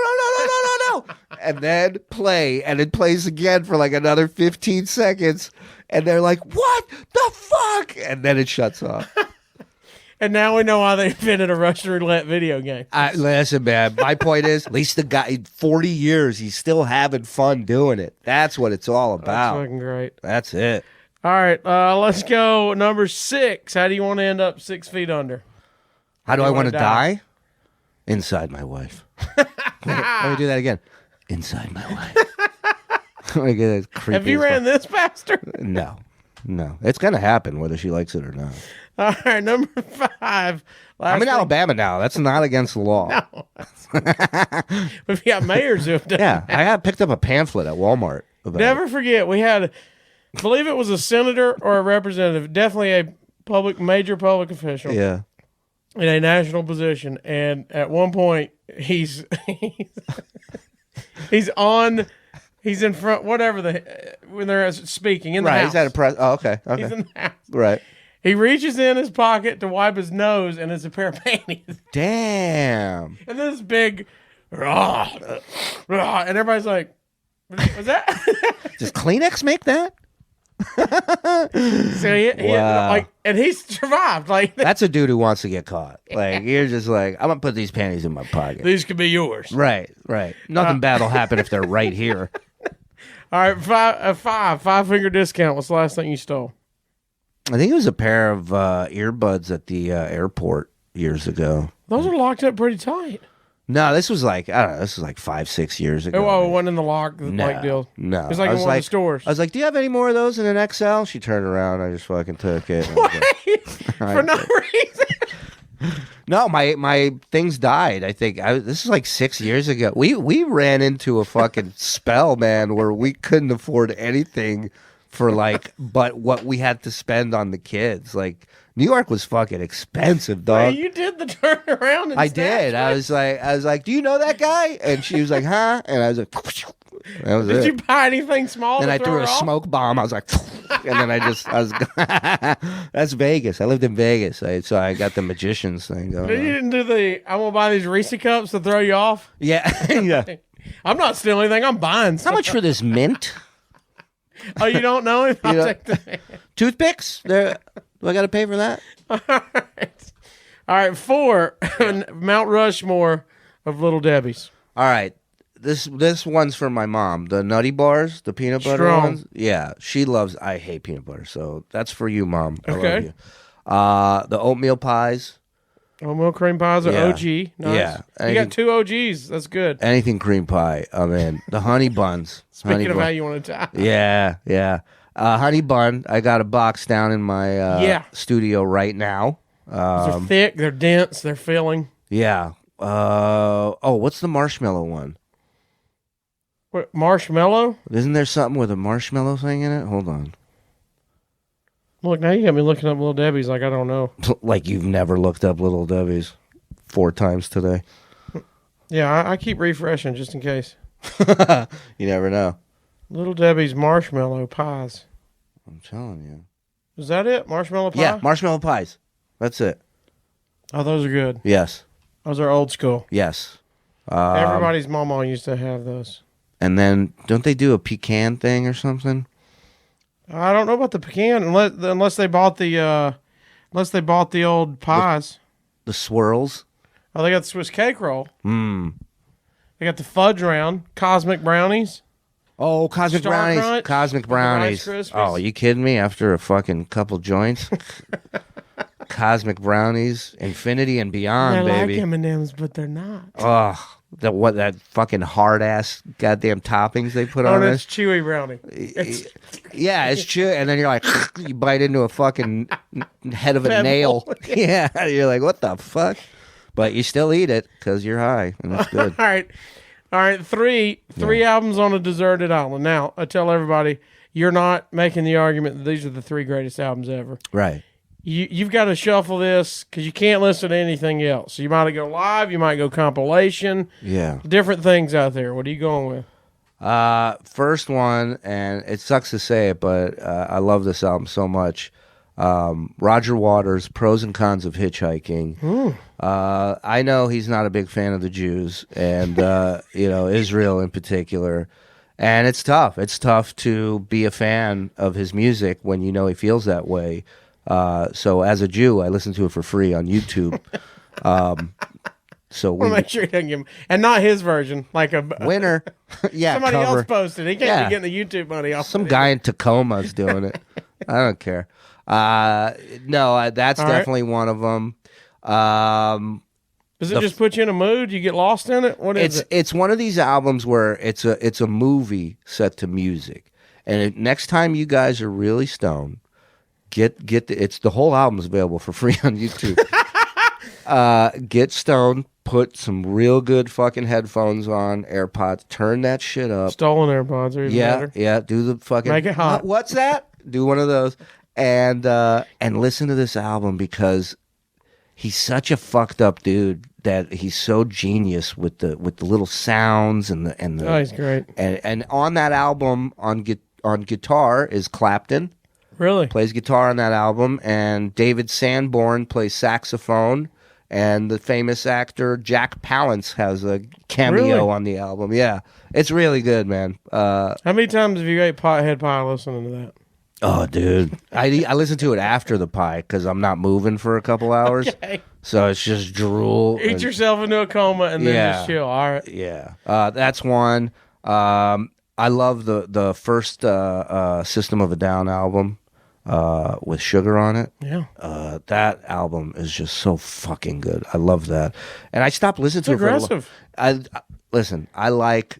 S3: And then play. And it plays again for like another 15 seconds. And they're like, what the fuck? And then it shuts off.
S2: And now we know why they invented a Russian roulette video game.
S3: Listen, man, my point is, at least the guy, 40 years, he's still having fun doing it. That's what it's all about.
S2: That's fucking great.
S3: That's it.
S2: All right, let's go number 6. How do you want to end up 6 feet under?
S3: How do I want to die? Inside my wife. Let me do that again. Inside my wife. Let me get that creepy.
S2: Have you ran this faster?
S3: No. It's going to happen whether she likes it or not.
S2: All right, number 5.
S3: I'm in Alabama now. That's not against the law.
S2: No. We've got mayors who have done
S3: Yeah,
S2: that.
S3: I have picked up a pamphlet at Walmart.
S2: Never forget, we had, I believe it was a senator or a representative, definitely a major public official
S3: Yeah.
S2: in a national position. And at one point, he's in front, when they're speaking in the house.
S3: He's at a press. Oh, okay.
S2: He's in the house.
S3: Right.
S2: He reaches in his pocket to wipe his nose, and it's a pair of panties.
S3: Damn.
S2: And this big, rah, rah, and everybody's like, "Was that?"
S3: Does Kleenex make that?
S2: So he
S3: Wow.
S2: and he survived. Like,
S3: That's a dude who wants to get caught. Like, you're just like, I'm going to put these panties in my pocket.
S2: these could be yours.
S3: Right. Nothing bad will happen if they're right here.
S2: All right, 5-finger discount. What's the last thing you stole?
S3: I think it was a pair of earbuds at the airport years ago.
S2: Those are locked up pretty tight.
S3: No, this was like, I don't know, this was like 5-6 years ago.
S2: Oh, it wasn't in the lock deal.
S3: No.
S2: It's like in one of the stores.
S3: I was like, do you have any more of those in an XL? She turned around. I just fucking took it.
S2: For no reason.
S3: No, my things died. I think this is like 6 years ago. We ran into a fucking spell, man, where we couldn't afford anything for but what we had to spend on the kids. Like, New York was fucking expensive, dog.
S2: Hey, you did the turn around. And
S3: I did. I was like, do you know that guy? And she was like, huh? And I was like, that was
S2: Did
S3: it.
S2: you buy anything small?
S3: Then
S2: to
S3: I
S2: throw
S3: threw
S2: her
S3: a
S2: off?
S3: smoke bomb. I was like, and then I was, that's Vegas. I lived in Vegas. So I got the magician's thing going
S2: You
S3: on.
S2: didn't do I'm gonna buy these Reese cups to throw you off.
S3: Yeah. Yeah.
S2: I'm not stealing anything. I'm buying
S3: How
S2: stuff.
S3: much for this mint?
S2: Oh, you don't know him? I'll
S3: know-
S2: take the
S3: Toothpicks? Do I got to pay for that?
S2: All right, 4. Mount Rushmore of Little Debbie's.
S3: All right. This one's for my mom. The Nutty Bars, the peanut butter
S2: Strong.
S3: ones. Yeah, she loves. I hate peanut butter, so that's for you, Mom. I
S2: Okay.
S3: love you. The oatmeal pies.
S2: Oatmeal cream pies are
S3: Yeah.
S2: OG. Nice.
S3: Yeah.
S2: You
S3: Anything-
S2: got 2 OGs. That's good.
S3: Anything cream pie. I'm in. The honey buns.
S2: Speaking
S3: honey
S2: of
S3: bun.
S2: how you want to die.
S3: Yeah. Honey bun. I got a box down in my studio right now.
S2: They're thick. They're dense. They're filling.
S3: Yeah. What's the marshmallow one?
S2: What, marshmallow?
S3: Isn't there something with a marshmallow thing in it? Hold on.
S2: Look, now you got me looking up Little Debbie's like I don't know.
S3: Like you've never looked up Little Debbie's 4 times today.
S2: Yeah, I keep refreshing just in case.
S3: You never know.
S2: Little Debbie's marshmallow pies.
S3: I'm telling you.
S2: Is that it? Marshmallow pie?
S3: Yeah, marshmallow pies. That's it.
S2: Oh, those are good.
S3: Yes.
S2: Those are old school.
S3: Yes.
S2: Everybody's mama used to have those.
S3: And then don't they do a pecan thing or something?
S2: I don't know about the pecan unless they bought the old pies.
S3: The swirls.
S2: Oh, they got the Swiss cake roll.
S3: Mmm.
S2: They got the fudge round, cosmic brownies.
S3: Oh, Cosmic
S2: Star
S3: Brownies.
S2: Crunch,
S3: Cosmic
S2: the
S3: Brownies.
S2: Rice Krispies.
S3: Oh, are you kidding me? After a fucking couple joints? Cosmic Brownies, Infinity and Beyond,
S2: They're
S3: baby.
S2: like M&Ms, but they're not.
S3: Oh, that fucking hard ass goddamn toppings they put
S2: Oh,
S3: on
S2: that's
S3: it.
S2: chewy brownie. It's
S3: Yeah, it's true. And then you're like, you bite into a fucking head of a
S2: Pebble.
S3: nail. Yeah, you're like, what the fuck? But you still eat it because you're high, and it's good.
S2: All right. Three albums on a deserted island. Now, I tell everybody, you're not making the argument that these are the 3 greatest albums ever.
S3: Right.
S2: you've got to shuffle this because you can't listen to anything else. You might go live, you might go compilation.
S3: Yeah.
S2: Different things out there. What are you going with?
S3: First one, and it sucks to say it, but I love this album so much. Roger Waters' Pros and Cons of Hitchhiking. I know he's not a big fan of the Jews and Israel in particular, and it's tough. It's tough to be a fan of his music when you know he feels that way. So as a Jew, I listen to it for free on YouTube. So we
S2: make sure he doesn't give him, and not his version, like a
S3: winner. Yeah,
S2: somebody
S3: cover.
S2: else posted. He can't be getting the YouTube money off.
S3: Some guy in Tacoma's doing it. I don't care. No, that's
S2: All
S3: definitely one of them.
S2: Does it just put you in a mood? You get lost in it? What is it?
S3: It's one of these albums where it's a movie set to music. And next time you guys are really stoned, the whole album's available for free on YouTube. Get stoned, put some real good fucking headphones on, AirPods, turn that shit up.
S2: Stolen AirPods are even better.
S3: Yeah, do the fucking
S2: make it hot.
S3: What's that? Do one of those and listen to this album because he's such a fucked up dude that he's so genius with the little sounds and the
S2: oh, he's great.
S3: And on that album on guitar is Clapton.
S2: Really?
S3: Plays guitar on that album, and David Sanborn plays saxophone, and the famous actor Jack Palance has a cameo on the album. Yeah, it's really good, man.
S2: How many times have you ate head pie listening to that?
S3: Oh, dude. I listen to it after the pie because I'm not moving for a couple hours. Okay. So it's just drool.
S2: Eat yourself into a coma and then just chill. All right.
S3: Yeah. That's one. I love the first System of a Down album with Sugar on it.
S2: Yeah.
S3: That album is just so fucking good. I love that. And I stopped listening to it.
S2: Aggressive.
S3: Listen, I like...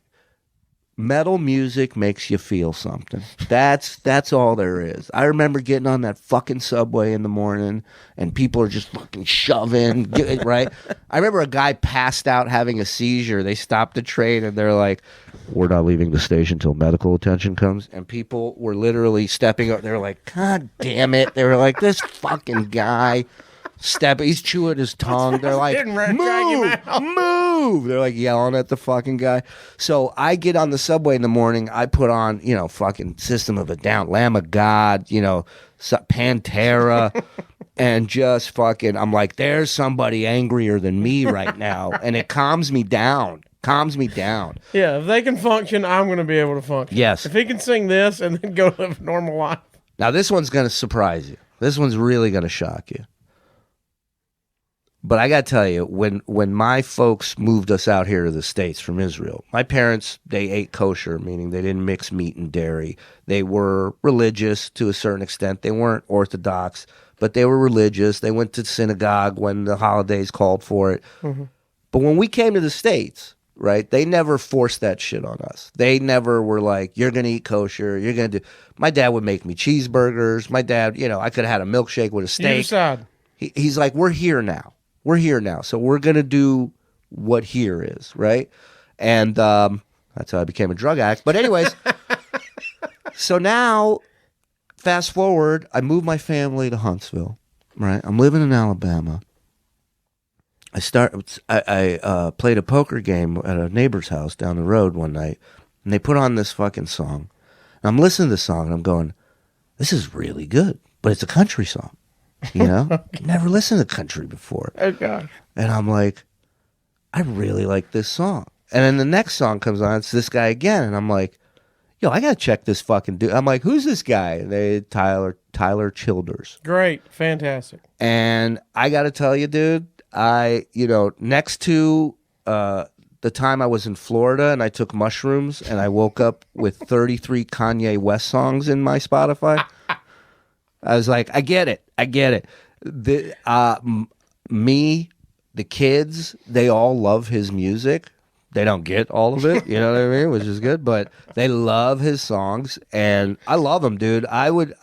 S3: Metal music makes you feel something. That's all there is. I remember getting on that fucking subway in the morning and people are just fucking shoving, right? I remember a guy passed out having a seizure. They stopped the train and they're like, "We're not leaving the station until medical attention comes." And people were literally stepping up. They're like, "God damn it." They were like, "This fucking guy." He's chewing his tongue. They're like, move. They're like yelling at the fucking guy. So I get on the subway in the morning. I put on, fucking System of a Down, Lamb of God, Pantera, and just fucking, I'm like, there's somebody angrier than me right now. And it calms me down.
S2: Yeah, if they can function, I'm going to be able to function.
S3: Yes.
S2: If he can sing this and then go live a normal life.
S3: Now, this one's going to surprise you. This one's really going to shock you. But I got to tell you, when my folks moved us out here to the States from Israel, my parents, they ate kosher, meaning they didn't mix meat and dairy. They were religious to a certain extent. They weren't Orthodox, but they were religious. They went to synagogue when the holidays called for it. Mm-hmm. But when we came to the States, right, they never forced that shit on us. They never were like, you're going to eat kosher, you're going to do... My dad would make me cheeseburgers. My dad, I could have had a milkshake with a steak.
S2: You decide.
S3: He's like, we're here now. So we're going to do what here is, right? And that's how I became a drug addict. But anyways, so now, fast forward, I moved my family to Huntsville, right? I'm living in Alabama. I played a poker game at a neighbor's house down the road one night, and they put on this fucking song. And I'm listening to the song, and I'm going, this is really good, but it's a country song. Never listened to country before.
S2: Oh, gosh.
S3: And I'm like, I really like this song. And then the next song comes on, it's this guy again. And I'm like, yo, I got to check this fucking dude. I'm like, who's this guy? And Tyler Childers.
S2: Great. Fantastic.
S3: And I got to tell you, dude, next to the time I was in Florida and I took mushrooms and I woke up with 33 Kanye West songs in my Spotify. I was like, I get it. The kids, they all love his music. They don't get all of it, you know what I mean? Which is good, but they love his songs, and I love them, dude. I would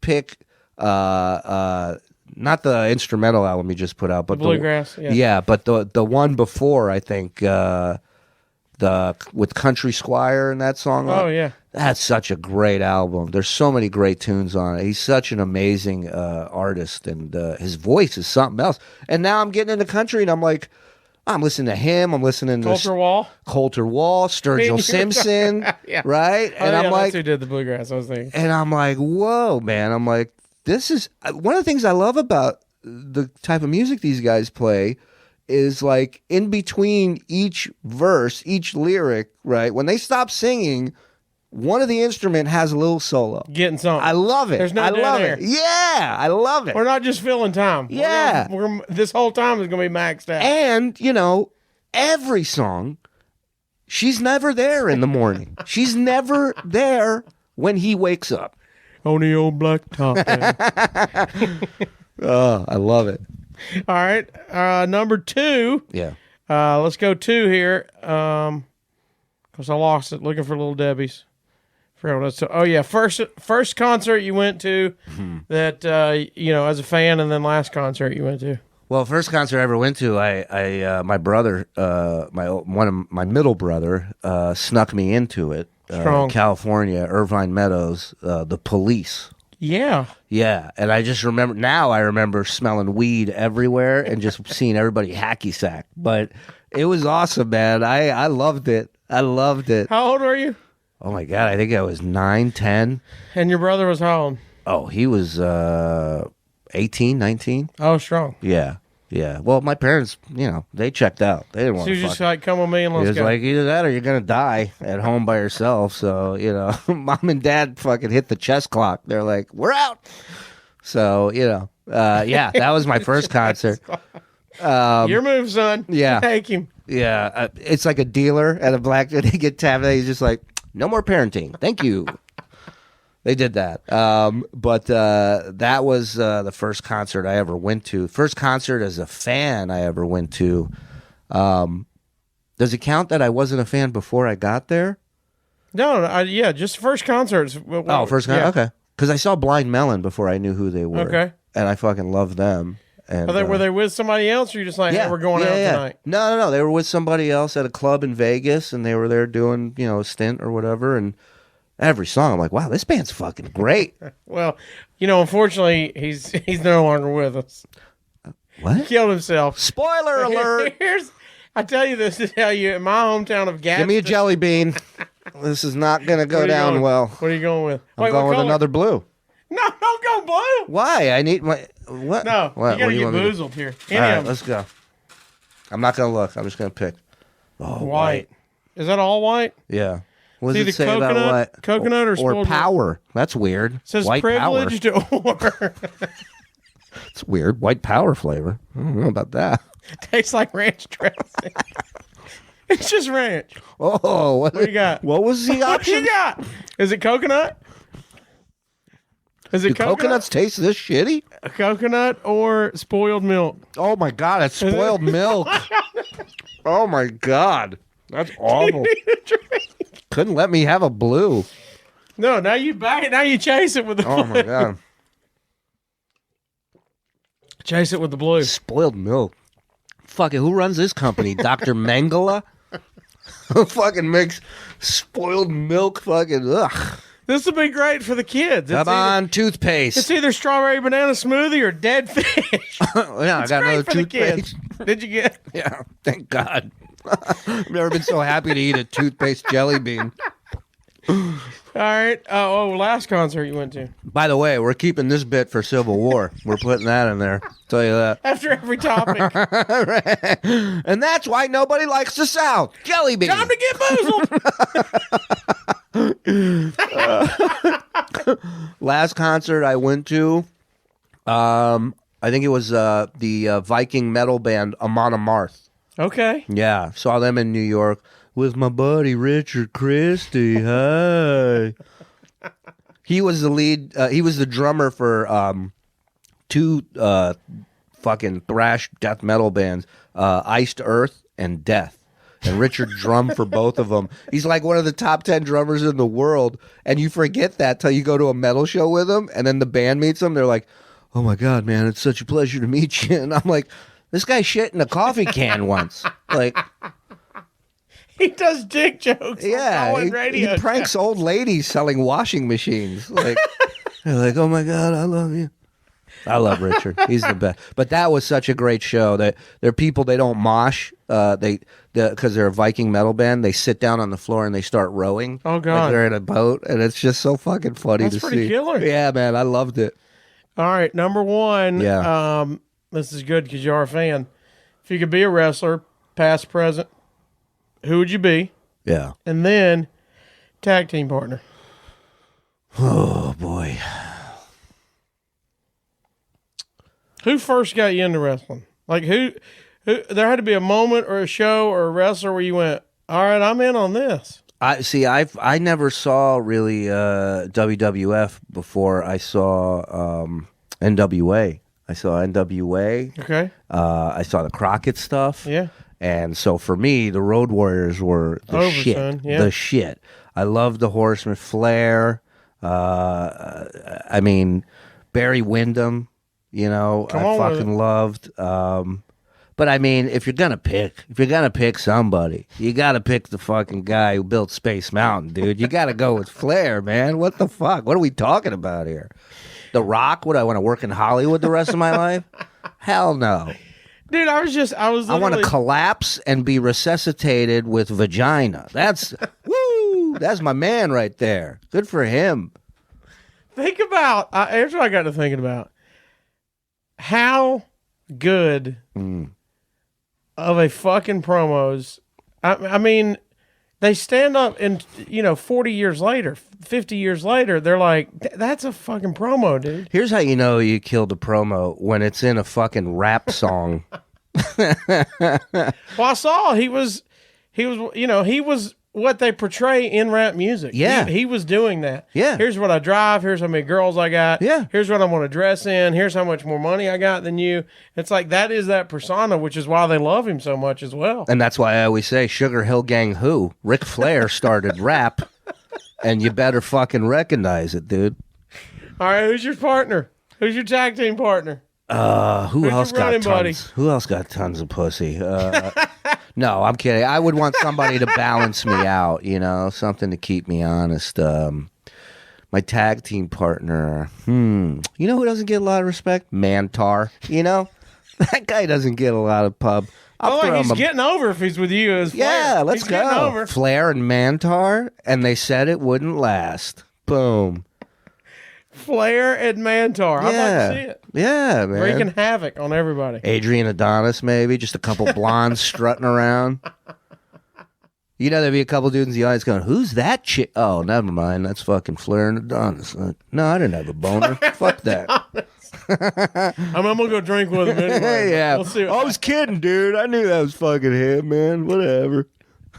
S3: pick not the instrumental album you just put out, but
S2: the Bluegrass.
S3: But the one before, I think with Country Squire and that song.
S2: Oh yeah,
S3: That's such a great album. There's so many great tunes on it. He's such an amazing artist, and his voice is something else. And now I'm getting into country, and I'm like, I'm listening to him. I'm listening to Coulter Wall, Sturgill Simpson,
S2: yeah.
S3: right? And I'm like,
S2: that's who did the bluegrass. I was thinking,
S3: and I'm like, whoa, man. I'm like, this is one of the things I love about the type of music these guys play. Is like in between each verse, each lyric, right? When they stop singing, one of the instrument has a little solo.
S2: Getting something.
S3: I love it.
S2: There's no
S3: I
S2: dead
S3: love
S2: air.
S3: it. Yeah, I love it.
S2: We're not just filling time.
S3: Yeah.
S2: This whole time is going to be maxed out.
S3: And, every song, she's never there in the morning. She's never there when he wakes up.
S2: On the old black top.
S3: Oh, I love it.
S2: All right. Number 2.
S3: Yeah.
S2: Let's go 2 here. Because I lost it looking for Little Debbie's. Oh, yeah. First concert you went to that, as a fan, and then last concert you went to.
S3: Well, first concert I ever went to, my brother, my middle brother, snuck me into it.
S2: Strong.
S3: California, Irvine Meadows, the Police.
S2: Yeah.
S3: Yeah, and I remember smelling weed everywhere and just seeing everybody hacky sack. But it was awesome, man. I loved it. I loved it.
S2: How old were you?
S3: Oh my God, I think I was 9, 10.
S2: And your brother was how old?
S3: Oh, he was 18, 19.
S2: Oh, strong.
S3: Yeah. Yeah. Well, my parents, they checked out. They didn't want
S2: So
S3: to
S2: you just like, come with me and let's
S3: It was
S2: go.
S3: like, either that or you're going to die at home by yourself. So, mom and dad fucking hit the chess clock. They're like, we're out. So, yeah, that was my first concert.
S2: Your move, son.
S3: Yeah.
S2: Take him.
S3: Yeah. It's like a dealer at a black, they get tapped. He's just like, no more parenting. Thank you. They did that. But that was the first concert I ever went to. First concert as a fan I ever went to. Does it count that I wasn't a fan before I got there?
S2: No, just first concerts.
S3: First concert?
S2: Yeah.
S3: Okay. Because I saw Blind Melon before I knew who they were.
S2: Okay.
S3: And I fucking loved them. And,
S2: Were they with somebody else, or you just like, hey, we're going out tonight?
S3: No. They were with somebody else at a club in Vegas, and they were there doing, a stint or whatever, and every song, I'm like, wow, this band's fucking great.
S2: Well, unfortunately, he's no longer with us.
S3: What?
S2: He killed himself.
S3: Spoiler alert.
S2: I tell you this to tell you, in my hometown of Gadsden.
S3: Give me a jelly bean. This is not going to go down well.
S2: What are you going with?
S3: I'm going with another blue.
S2: No, don't go blue.
S3: Why? I need my... What?
S2: No,
S3: what?
S2: You got to get boozled here.
S3: All right, let's go. I'm not going to look. I'm just going to pick. Oh, white.
S2: Is that all white?
S3: Yeah. What does it
S2: It's
S3: say
S2: either
S3: about what?
S2: coconut or spoiled
S3: power. Milk. That's weird.
S2: It says
S3: white
S2: privileged or.
S3: It's weird. White power flavor. I don't know about that.
S2: Tastes like ranch dressing. It's just ranch.
S3: Oh, what
S2: do you got?
S3: What was the option?
S2: What you got? Is it coconut? Is it coconut?
S3: Coconuts taste this shitty?
S2: A coconut or spoiled milk?
S3: Oh my God, it's spoiled milk. Oh my God. That's awful. Couldn't let me have a blue.
S2: No, now you back it. Now you chase it with the blue.
S3: Oh my God.
S2: Chase it with the blue.
S3: Spoiled milk. Fucking who runs this company? Dr. Mengele? Who fucking makes spoiled milk fucking ugh.
S2: This would be great for the kids.
S3: Come on, toothpaste.
S2: It's either strawberry banana smoothie or dead fish.
S3: Yeah, I got another toothpaste.
S2: Did you get?
S3: Yeah, thank God. I've never been so happy to eat a toothpaste jelly bean.
S2: All right. Last concert you went to.
S3: By the way, we're keeping this bit for Civil War. We're putting that in there. Tell you that.
S2: After every topic.
S3: And that's why nobody likes the South. Jelly bean.
S2: Time to get boozled.
S3: Last concert I went to, I think it was the Viking metal band Amon Amarth.
S2: Okay.
S3: Yeah, saw them in New York with my buddy Richard Christie. Hey. He was the lead, he was the drummer for two fucking thrash death metal bands, Iced Earth and Death. And Richard drummed for both of them. He's like one of the top 10 drummers in the world. And you forget that till you go to a metal show with him. And then the band meets him. They're like, oh my God, man, it's such a pleasure to meet you. And I'm like, this guy shit in a coffee can once. Like,
S2: He does dick jokes.
S3: Yeah,
S2: on radio
S3: he pranks old ladies selling washing machines. Like they're like, "Oh my god, I love you." I love Richard. He's the best. But that was such a great show. That there are people, they don't mosh. Because they're a Viking metal band. They sit down on the floor and they start rowing.
S2: Oh god,
S3: like they're in a boat, and it's just so fucking funny
S2: That's
S3: to
S2: pretty
S3: see.
S2: killer.
S3: Yeah, man, I loved it.
S2: All right, number one.
S3: Yeah.
S2: This is good because you are a fan. If you could be a wrestler, past, present, who would you be?
S3: Yeah.
S2: And then tag team partner.
S3: Oh boy.
S2: Who first got you into wrestling? Like who? There had to be a moment or a show or a wrestler where you went, "All right, I'm in on this."
S3: I never saw really WWF before I saw NWA. I saw NWA.
S2: Okay.
S3: I saw the Crockett stuff.
S2: Yeah.
S3: And so for me, the Road Warriors were the shit.
S2: Son, yeah.
S3: The shit. I loved the Horseman, Flair. I mean, Barry Windham. You know, I fucking loved. But I mean, if you're gonna pick somebody, you gotta pick the fucking guy who built Space Mountain, dude. You gotta go with Flair, man. What the fuck? What are we talking about here? The Rock? Would I want to work in Hollywood the rest of my life? Hell no.
S2: Dude, I
S3: want to collapse and be resuscitated with vagina. That's woo. That's my man right there. Good for him.
S2: Think about. Here's what I got to thinking about. How good of a fucking promos. I mean, they stand up and 40 years later, 50 years later, they're like, that's a fucking promo, dude.
S3: Here's how you know you killed a promo when it's in a fucking rap song.
S2: Well, I saw he was what they portray in rap music.
S3: Yeah.
S2: He was doing that.
S3: Yeah.
S2: Here's what I drive. Here's how many girls I got.
S3: Yeah.
S2: Here's what I want to dress in. Here's how much more money I got than you. It's like that is that persona, which is why they love him so much as well.
S3: And that's why I always say Sugar Hill Gang who? Ric Flair started rap, and you better fucking recognize it, dude.
S2: All right, who's your partner? Who's your tag team partner?
S3: Who else got tons?
S2: Buddy?
S3: Who else got tons of pussy? No, I'm kidding. I would want somebody to balance me out, something to keep me honest. My tag team partner, you know who doesn't get a lot of respect? Mantar. That guy doesn't get a lot of pub.
S2: He's getting over if he's with you as Flair.
S3: Yeah, let's
S2: he's getting
S3: go.
S2: over.
S3: Flair and Mantar, and they said it wouldn't last. Boom.
S2: Flair and Mantar. I'd like to see it.
S3: Yeah, man.
S2: Wreaking havoc on everybody.
S3: Adrian Adonis, maybe. Just a couple blondes strutting around. There'd be a couple dudes in the audience going, who's that chick? Oh, never mind. That's fucking Flair and Adonis. No, I didn't have a boner. Fuck that.
S2: I'm going to go drink with him anyway.
S3: Yeah.
S2: We'll see
S3: I was kidding, dude. I knew that was fucking him, man. Whatever.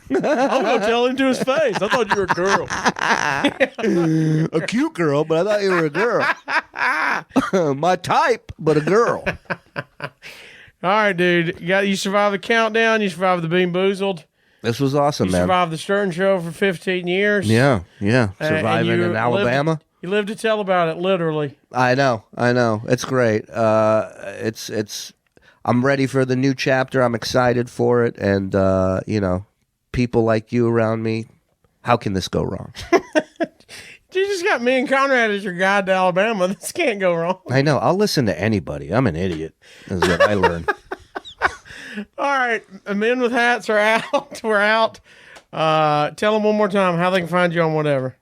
S2: I'll go tell him to his face. I thought you were a girl.
S3: A cute girl, but I thought you were a girl. My type, but a girl.
S2: All right, dude. You survived the countdown. You survived the Bean Boozled.
S3: This was awesome, man.
S2: You survived the Stern Show for 15 years.
S3: Yeah. Surviving in Alabama.
S2: You lived to tell about it, literally.
S3: I know. It's great. It's. I'm ready for the new chapter. I'm excited for it, and people like you around me. How can this go wrong?
S2: You just got me and Conrad as your guide to Alabama. This can't go wrong.
S3: I know. I'll listen to anybody. I'm an idiot. Is what I learned.
S2: All right. Men with hats are out. We're out. Tell them one more time how they can find you on whatever.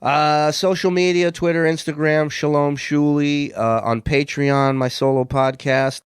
S3: Social media, Twitter, Instagram, Shalom Shuli. On Patreon, my solo podcast.